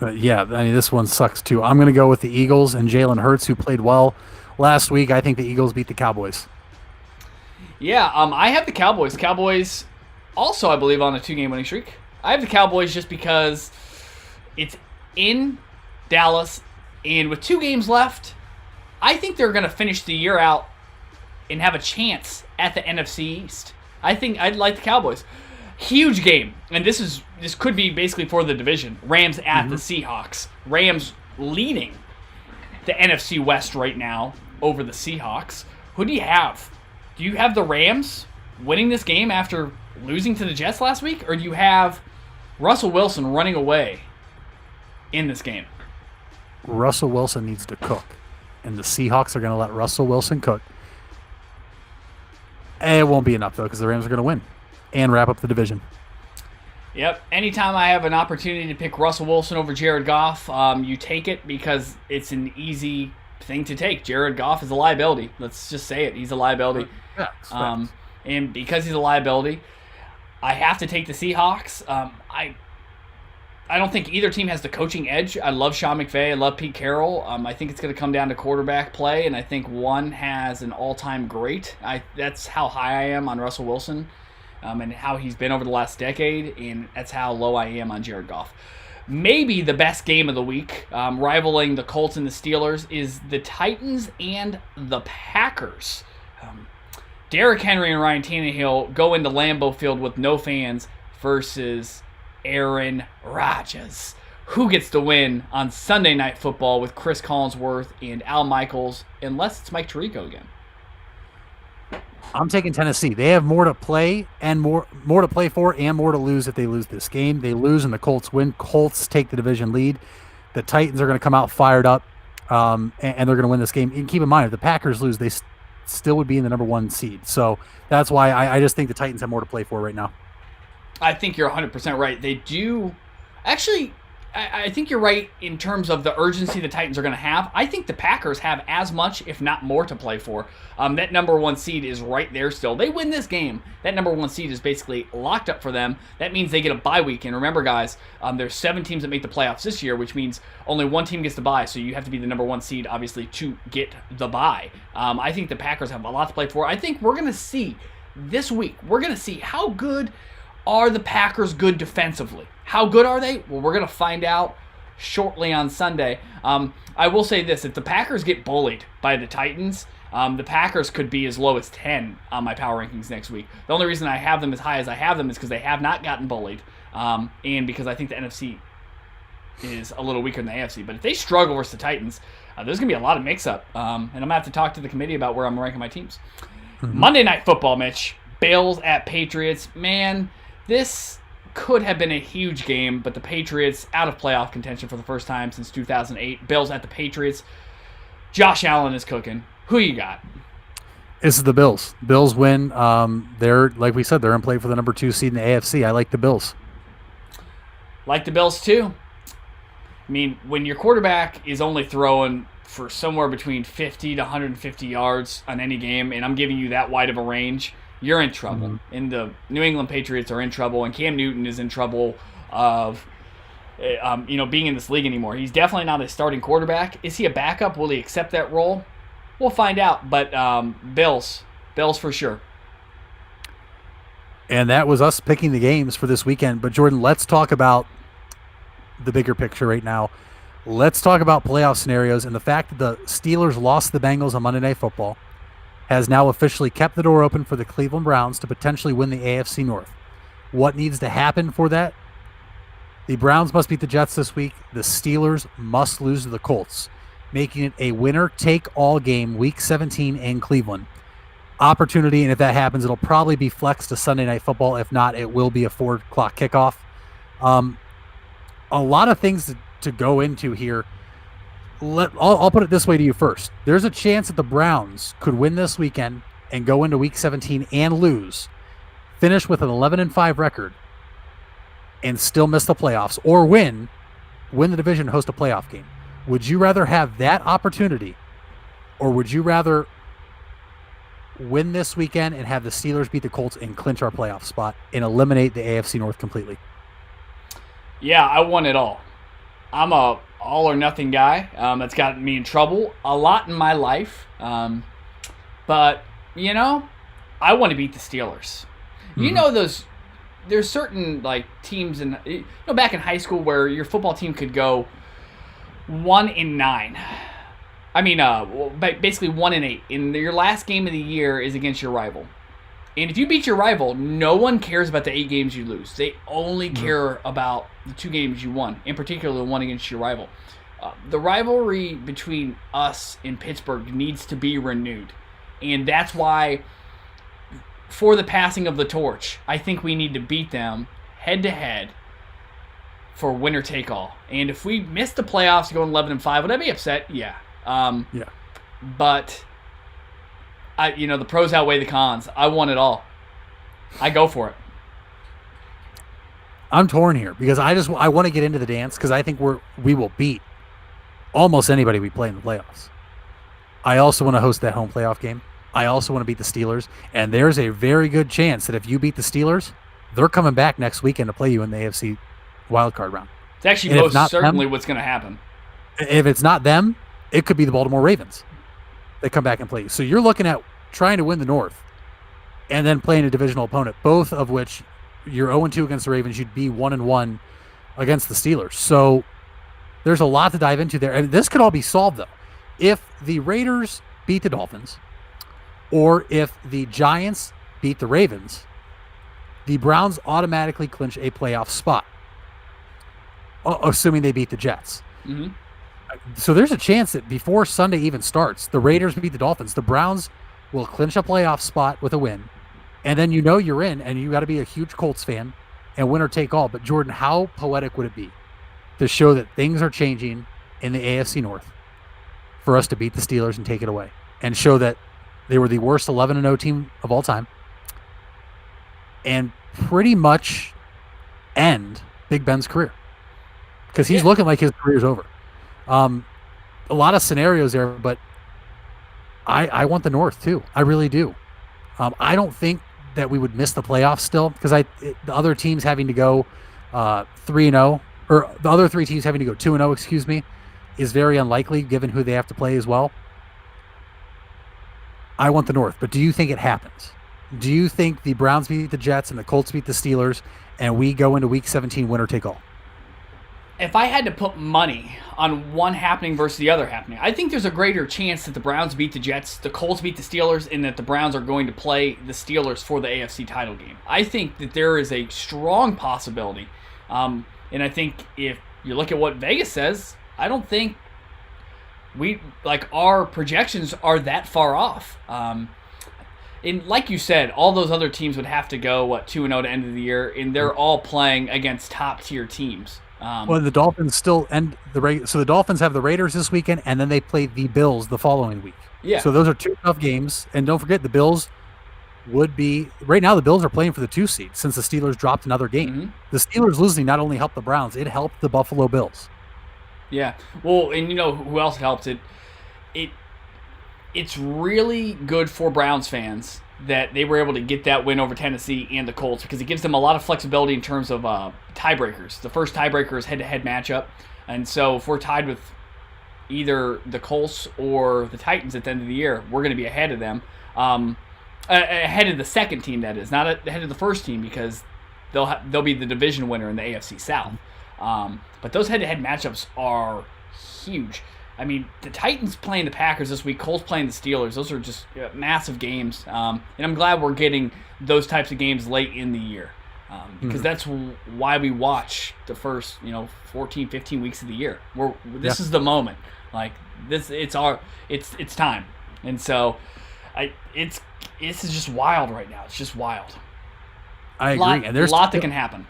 Yeah, I mean, this one sucks too. I'm going to go with the Eagles and Jalen Hurts, who played well last week. I think the Eagles beat the Cowboys. Yeah, I have the Cowboys. Cowboys also, I believe, on a 2-game winning streak. I have the Cowboys just because it's in Dallas, and with 2 games left, I think they're going to finish the year out and have a chance at the NFC East. I think I'd like the Cowboys. Huge game, and this could be basically for the division. Rams at the Seahawks. Rams leading the NFC West right now over the Seahawks. Who do you have? Do you have the Rams winning this game after losing to the Jets last week, or do you have Russell Wilson running away in this game? Russell Wilson needs to cook, and the Seahawks are going to let Russell Wilson cook. It won't be enough, though, because the Rams are going to win and wrap up the division. Yep. Anytime I have an opportunity to pick Russell Wilson over Jared Goff, you take it because it's an easy thing to take. Jared Goff is a liability. Let's just say it. He's a liability. Yeah, and because he's a liability, I have to take the Seahawks. I don't think either team has the coaching edge. I love Sean McVay. I love Pete Carroll. I think it's going to come down to quarterback play, and I think one has an all-time great. That's how high I am on Russell Wilson and how he's been over the last decade, and that's how low I am on Jared Goff. Maybe the best game of the week, rivaling the Colts and the Steelers, is the Titans and the Packers. Derrick Henry and Ryan Tannehill go into Lambeau Field with no fans versus Aaron Rodgers. Who gets the win on Sunday Night Football with Chris Collinsworth and Al Michaels, unless it's Mike Tirico again? I'm taking Tennessee. They have more to play and more to play for and more to lose if they lose this game. They lose and the Colts win. Colts take the division lead. The Titans are going to come out fired up, and they're going to win this game. And keep in mind, if the Packers lose, they still would be in the number 1 seed. So that's why I just think the Titans have more to play for right now. I think you're 100% right. They do. Actually, I think you're right in terms of the urgency the Titans are going to have. I think the Packers have as much, if not more, to play for. That number 1 seed is right there still. They win this game. That number 1 seed is basically locked up for them. That means they get a bye week. And remember, guys, there's 7 teams that make the playoffs this year, which means only 1 team gets the bye. So you have to be the number 1 seed, obviously, to get the bye. I think the Packers have a lot to play for. I think we're going to see this week, how good are the Packers good defensively. How good are they? Well, we're going to find out shortly on Sunday. I will say this. If the Packers get bullied by the Titans, The Packers could be as low as 10 on my power rankings next week. The only reason I have them as high as I have them is because they have not gotten bullied, and because I think the NFC is a little weaker than the AFC. But if they struggle versus the Titans, there's going to be a lot of mix-up, and I'm going to have to talk to the committee about where I'm ranking my teams. Mm-hmm. Monday Night Football, Mitch. Bills at Patriots. Man, this could have been a huge game, but the Patriots out of playoff contention for the first time since 2008. Bills at the Patriots. Josh Allen is cooking. Who you got? This is the Bills. Bills win. They're, like we said, they're in play for the number 2 seed in the AFC. I like the Bills. Like the Bills, too. I mean, when your quarterback is only throwing for somewhere between 50 to 150 yards on any game, and I'm giving you that wide of a range, you're in trouble. Mm-hmm. And the New England Patriots are in trouble, and Cam Newton is in trouble of being in this league anymore. He's definitely not a starting quarterback. Is he a backup? Will he accept that role? We'll find out. But Bills for sure. And that was us picking the games for this weekend. But Jordan, let's talk about the bigger picture right now. Let's talk about playoff scenarios and the fact that the Steelers lost the Bengals on Monday Night Football has now officially kept the door open for the Cleveland Browns to potentially win the AFC North. What needs to happen for that? The Browns must beat the Jets this week. The Steelers must lose to the Colts, making it a winner-take-all game, Week 17 in Cleveland. Opportunity, and if that happens, it'll probably be flexed to Sunday Night Football. If not, it will be a 4 o'clock kickoff. A lot of things to go into here. I'll put it this way to you first. There's a chance that the Browns could win this weekend and go into Week 17 and lose, finish with an 11-5 record, and still miss the playoffs, or win the division and host a playoff game. Would you rather have that opportunity, or would you rather win this weekend and have the Steelers beat the Colts and clinch our playoff spot and eliminate the AFC North completely? Yeah, I want it all. I'm a all-or-nothing guy. That's gotten me in trouble a lot in my life. But, I want to beat the Steelers. Mm-hmm. There's certain teams back in high school where your football team could go 1-9. I mean, basically 1-8. And your last game of the year is against your rival. And if you beat your rival, no one cares about the 8 games you lose. They only care about the 2 games you won, in particular the one against your rival. The rivalry between us and Pittsburgh needs to be renewed. And that's why, for the passing of the torch, I think we need to beat them head-to-head for winner take all. And if we miss the playoffs going 11-5, would I be upset? Yeah. Yeah. But the pros outweigh the cons. I want it all. I go for it. I'm torn here because I want to get into the dance because I think we will beat almost anybody we play in the playoffs. I also want to host that home playoff game. I also want to beat the Steelers, and there's a very good chance that if you beat the Steelers, they're coming back next weekend to play you in the AFC wildcard round. It's actually most certainly what's going to happen. If it's not them, it could be the Baltimore Ravens. They come back and play you. So you're looking at trying to win the North and then playing a divisional opponent, both of which you're 0-2 against the Ravens. You'd be 1-1 against the Steelers. So there's a lot to dive into there. And this could all be solved, though. If the Raiders beat the Dolphins or if the Giants beat the Ravens, the Browns automatically clinch a playoff spot, assuming they beat the Jets. Mm-hmm. So there's a chance that before Sunday even starts, the Raiders beat the Dolphins. The Browns will clinch a playoff spot with a win. And then you're in, and you got to be a huge Colts fan and winner take all. But Jordan, how poetic would it be to show that things are changing in the AFC North for us to beat the Steelers and take it away and show that they were the worst 11-0 team of all time and pretty much end Big Ben's career because he's looking like his career's over. A lot of scenarios there, but I want the North too. I really do. I don't think that we would miss the playoffs still because the other teams having to go 3-0 or the other 3 teams having to go 2-0, is very unlikely given who they have to play as well. I want the North, but do you think it happens? Do you think the Browns beat the Jets and the Colts beat the Steelers and we go into Week 17 winner take all? if I had to put money on one happening versus the other happening, I think there's a greater chance that the Browns beat the Jets, the Colts beat the Steelers, and that the Browns are going to play the Steelers for the AFC title game. I think that there is a strong possibility. And I think if you look at what Vegas says, I don't think our projections are that far off. And like you said, all those other teams would have to go 2-0 to end of the year, and they're all playing against top tier teams. Well, the Dolphins still end so the Dolphins have the Raiders this weekend, and then they play the Bills the following week. Yeah. So those are two tough games, and don't forget the Bills would be right now. The Bills are playing for the 2 seed since the Steelers dropped another game. Mm-hmm. The Steelers losing not only helped the Browns, it helped the Buffalo Bills. Yeah. Well, and you know who else helped it? It's really good for Browns fans that they were able to get that win over Tennessee and the Colts, because it gives them a lot of flexibility in terms of tiebreakers. The first tiebreaker is head-to-head matchup, and so if we're tied with either the Colts or the Titans at the end of the year, we're going to be ahead of them, ahead of the second team, that is, not ahead of the first team, because they'll be the division winner in the AFC South. But those head-to-head matchups are huge. I mean, the Titans playing the Packers this week, Colts playing the Steelers. Those are just massive games. And I'm glad we're getting those types of games late in the year, because that's why we watch the first 14, 15 weeks of the year. This is the moment. Like this, it's time. And so it's just wild right now. It's just wild. I agree. And there's a lot that can happen.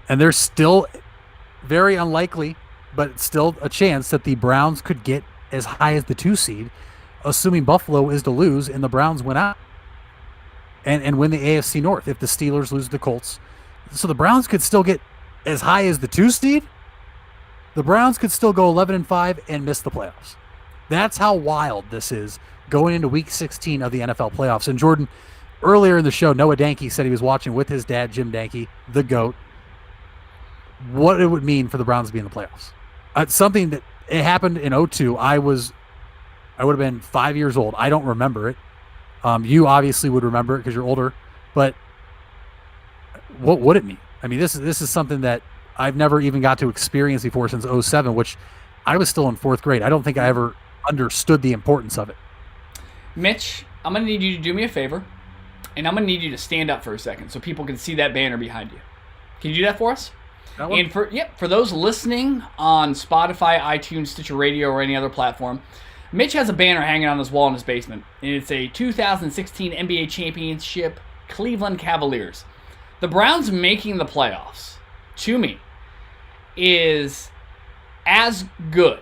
And there's still very unlikely, but still a chance that the Browns could get as high as the 2 seed, assuming Buffalo is to lose and the Browns win out and win the AFC North if the Steelers lose to the Colts. So the Browns could still get as high as the 2 seed. The Browns could still go 11-5 and miss the playoffs. That's how wild this is going into Week 16 of the NFL playoffs. And Jordan, earlier in the show, Noah Danke said he was watching with his dad, Jim Danke, the GOAT, what it would mean for the Browns to be in the playoffs. Something that it happened in 2002. I would have been 5 years old. I don't remember it. You obviously would remember it because you're older. But what would it mean? I mean, this is something that I've never even got to experience before since 2007, which I was still in 4th grade. I don't think I ever understood the importance of it. Mitch, I'm going to need you to do me a favor, and I'm going to need you to stand up for a second so people can see that banner behind you. Can you do that for us? And for those listening on Spotify, iTunes, Stitcher Radio, or any other platform, Mitch has a banner hanging on his wall in his basement, and it's a 2016 NBA Championship Cleveland Cavaliers. The Browns making the playoffs, to me, is as good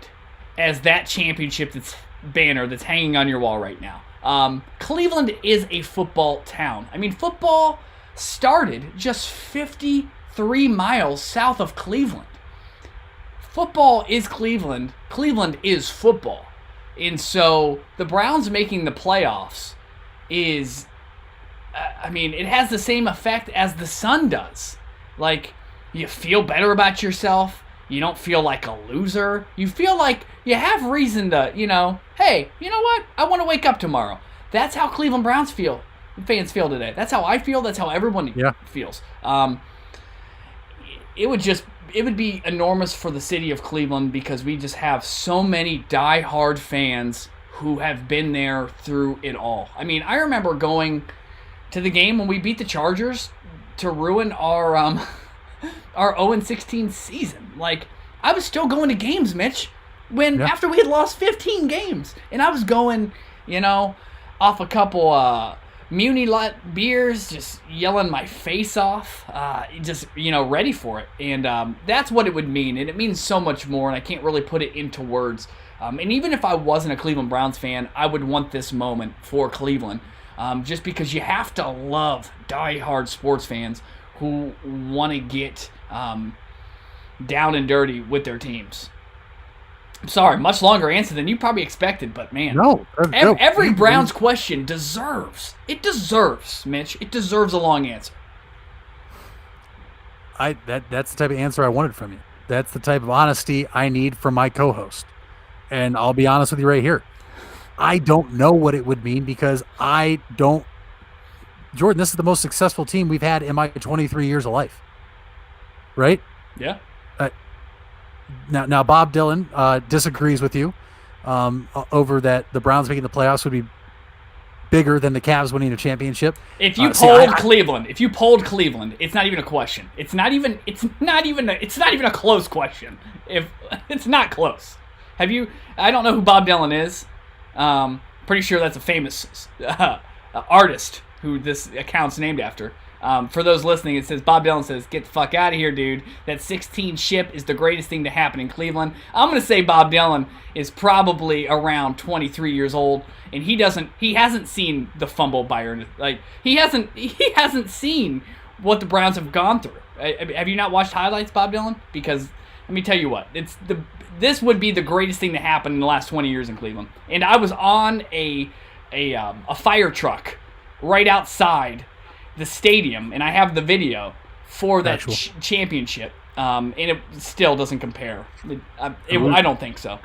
as that championship banner that's hanging on your wall right now. Cleveland is a football town. I mean, football started just 53 miles south of Cleveland. Football is Cleveland. Cleveland is football. And so the Browns making the playoffs is, it has the same effect as the sun does. Like, you feel better about yourself. You don't feel like a loser. You feel like you have reason to, hey, you know what? I want to wake up tomorrow. That's how Cleveland Browns fans feel today. That's how I feel. That's how everyone feels. It would be enormous for the city of Cleveland because we just have so many die-hard fans who have been there through it all. I mean, I remember going to the game when we beat the Chargers to ruin our 0-16 season. Like, I was still going to games, Mitch, after we had lost 15 games. And I was going, off a couple Muni Light beers, just yelling my face off, ready for it. And that's what it would mean. And it means so much more, and I can't really put it into words. And even if I wasn't a Cleveland Browns fan, I would want this moment for Cleveland, just because you have to love die-hard sports fans who want to get down and dirty with their teams. I'm sorry, much longer answer than you probably expected, but man. No. Every Browns question deserves, Mitch, it deserves a long answer. That's the type of answer I wanted from you. That's the type of honesty I need from my co-host. And I'll be honest with you right here. I don't know what it would mean because Jordan, this is the most successful team we've had in my 23 years of life. Right? Yeah. Now Bob Dylan disagrees with you over that the Browns making the playoffs would be bigger than the Cavs winning a championship. If you polled Cleveland, it's not even a question. It's not even a close question. If it's not close. Have you? I don't know who Bob Dylan is. Pretty sure that's a famous artist who this account's named after. For those listening, it says Bob Dylan says, "Get the fuck out of here, dude. That 16 ship is the greatest thing to happen in Cleveland." I'm gonna say Bob Dylan is probably around 23 years old, and he hasn't seen the fumble by he hasn't seen what the Browns have gone through. Have you not watched highlights, Bob Dylan? Because let me tell you what, this would be the greatest thing to happen in the last 20 years in Cleveland. And I was on a fire truck right outside the stadium, and I have the video for that championship, and it still doesn't compare. I don't think so.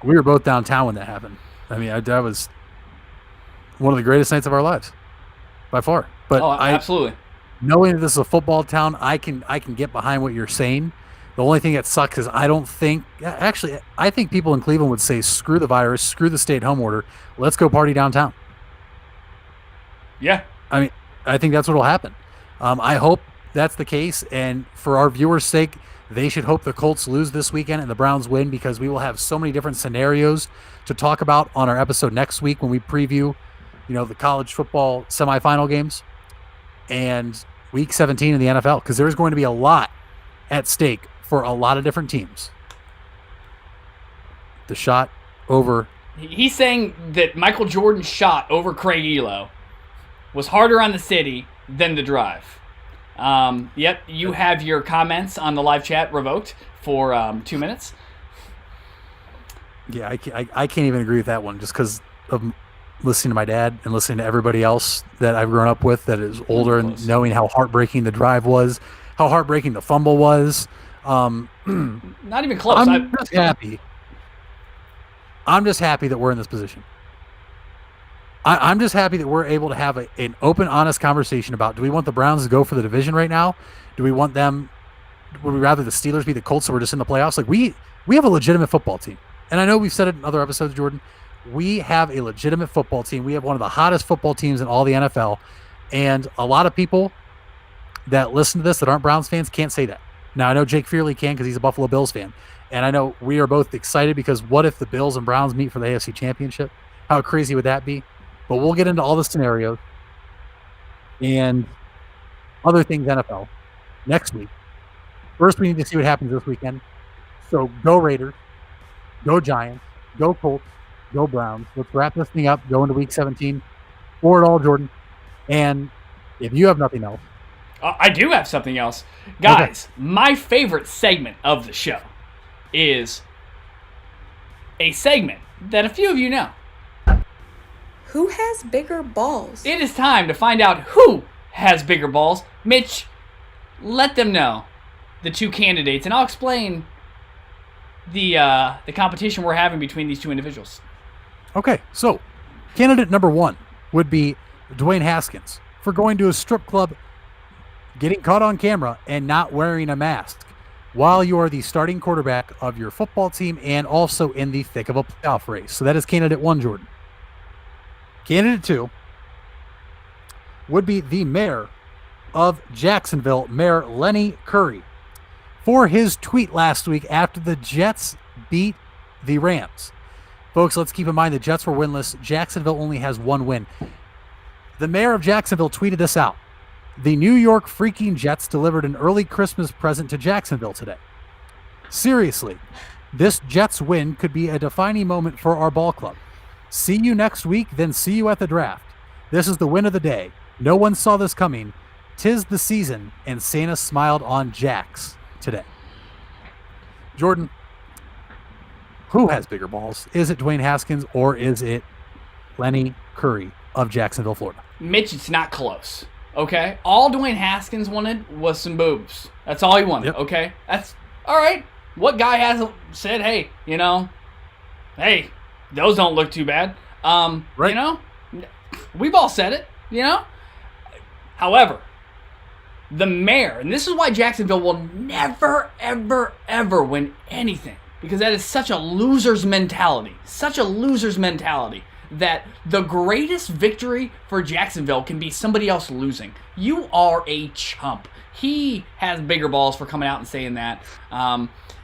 We were both downtown when that happened. I mean, that was one of the greatest nights of our lives, by far. But absolutely. Knowing that this is a football town, I can get behind what you're saying. The only thing that sucks is I think people in Cleveland would say, screw the virus, screw the stay-at-home order, let's go party downtown. Yeah. I mean, I think that's what will happen. I hope that's the case, and for our viewers' sake, they should hope the Colts lose this weekend and the Browns win, because we will have so many different scenarios to talk about on our episode next week when we preview, the college football semifinal games and Week 17 in the NFL, because there's going to be a lot at stake for a lot of different teams. The shot over. He's saying that Michael Jordan's shot over Craig Elo was harder on the city than the drive. Yep, you have your comments on the live chat revoked for 2 minutes. Yeah, I can't even agree with that one, just because of listening to my dad and listening to everybody else that I've grown up with that is older, and knowing how heartbreaking the drive was, how heartbreaking the fumble was. Not even close. I'm just happy. I'm just happy that we're in this position. I'm just happy that we're able to have an open, honest conversation about, do we want the Browns to go for the division right now? Do we want them? Would we rather the Steelers be the Colts so we're just in the playoffs? Like, we have a legitimate football team. And I know we've said it in other episodes, Jordan. We have a legitimate football team. We have one of the hottest football teams in all the NFL. And a lot of people that listen to this that aren't Browns fans can't say that. Now, I know Jake Fearley can, because he's a Buffalo Bills fan. And I know we are both excited, because what if the Bills and Browns meet for the AFC Championship? How crazy would that be? But we'll get into all the scenarios and other things NFL next week. First, we need to see what happens this weekend. So go Raiders, go Giants, go Colts, go Browns. Let's wrap this thing up, go into Week 17. For it all, Jordan. And if you have nothing else. I do have something else. Guys, My favorite segment of the show is a segment that a few of you know. Who has bigger balls? It is time to find out who has bigger balls. Mitch, let them know the two candidates, and I'll explain the competition we're having between these two individuals. Okay, so candidate number one would be Dwayne Haskins for going to a strip club, getting caught on camera, and not wearing a mask while you are the starting quarterback of your football team and also in the thick of a playoff race. So that is candidate one, Jordan. Candidate two would be the mayor of Jacksonville, Mayor Lenny Curry, for his tweet last week after the Jets beat the Rams. Folks, let's keep in mind the Jets were winless. Jacksonville only has one win. The mayor of Jacksonville tweeted this out. The New York freaking Jets delivered an early Christmas present to Jacksonville today. Seriously, this Jets win could be a defining moment for our ball club. See you next week, then see you at the draft. This is the win of the day. No one saw this coming. 'Tis the season, and Santa smiled on Jax today. Jordan, who has bigger balls? Is it Dwayne Haskins or is it Lenny Curry of Jacksonville, Florida? Mitch, it's not close. Okay? All Dwayne Haskins wanted was some boobs. That's all he wanted, okay? That's all right. What guy hasn't said, hey, hey, those don't look too bad. Right. We've all said it, However, The mayor, and this is why Jacksonville will never, ever, ever win anything. Because that is such a loser's mentality. Such a loser's mentality. That the greatest victory for Jacksonville can be somebody else losing. You are a chump. He has bigger balls for coming out and saying that.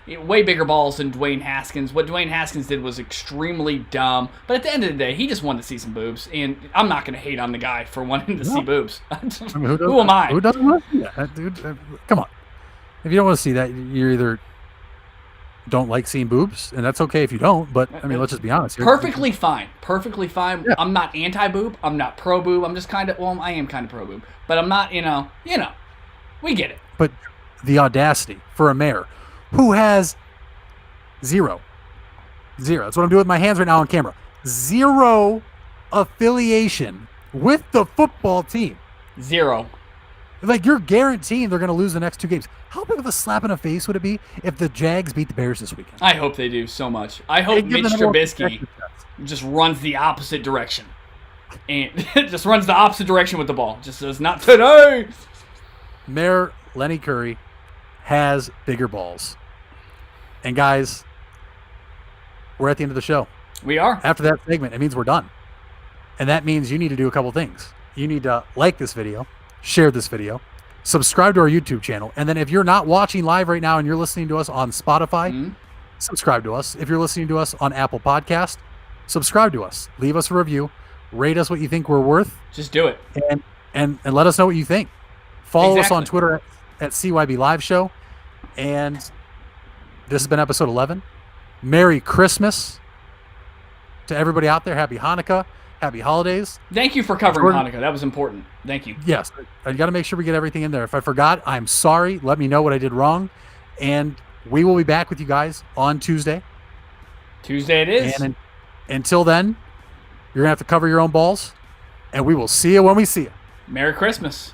Way bigger balls than Dwayne Haskins. What Dwayne Haskins did was extremely dumb. But at the end of the day, he just wanted to see some boobs. And I'm not going to hate on the guy for wanting to see boobs. I mean, who am I? Who doesn't want to see that? Dude, come on. If you don't want to see that, you either don't like seeing boobs, and that's okay if you don't. But, I mean, let's just be honest here. Perfectly fine. Perfectly fine. Yeah. I'm not anti-boob. I'm not pro-boob. I'm just kind of, well, I am kind of pro-boob. But I'm not, you know, we get it. But the audacity for a mayor who has zero. That's what I'm doing with my hands right now on camera. Zero affiliation with the football team. Zero. Like, you're guaranteeing they're going to lose the next 2 games. How big of a slap in the face would it be if the Jags beat the Bears this weekend? I hope they do so much. I hope Mitch Trubisky just runs the opposite direction. And just runs the opposite direction with the ball. Just says, not today. Mayor Lenny Curry has bigger balls. And guys, we're at the end of the show. We are. After that segment, it means we're done. And that means you need to do a couple things. You need to like this video, share this video, subscribe to our YouTube channel, and then if you're not watching live right now and you're listening to us on Spotify, subscribe to us. If you're listening to us on Apple Podcast, subscribe to us. Leave us a review. Rate us what you think we're worth. Just do it. And let us know what you think. Follow us on Twitter at CYB Live Show. And this has been episode 11. Merry Christmas to everybody out there. Happy Hanukkah. Happy holidays. Thank you for covering Hanukkah. That was important. Thank you. Yes. I got to make sure we get everything in there. If I forgot, I'm sorry. Let me know what I did wrong. And we will be back with you guys on Tuesday. Tuesday it is. And until then, you're going to have to cover your own balls. And we will see you when we see you. Merry Christmas.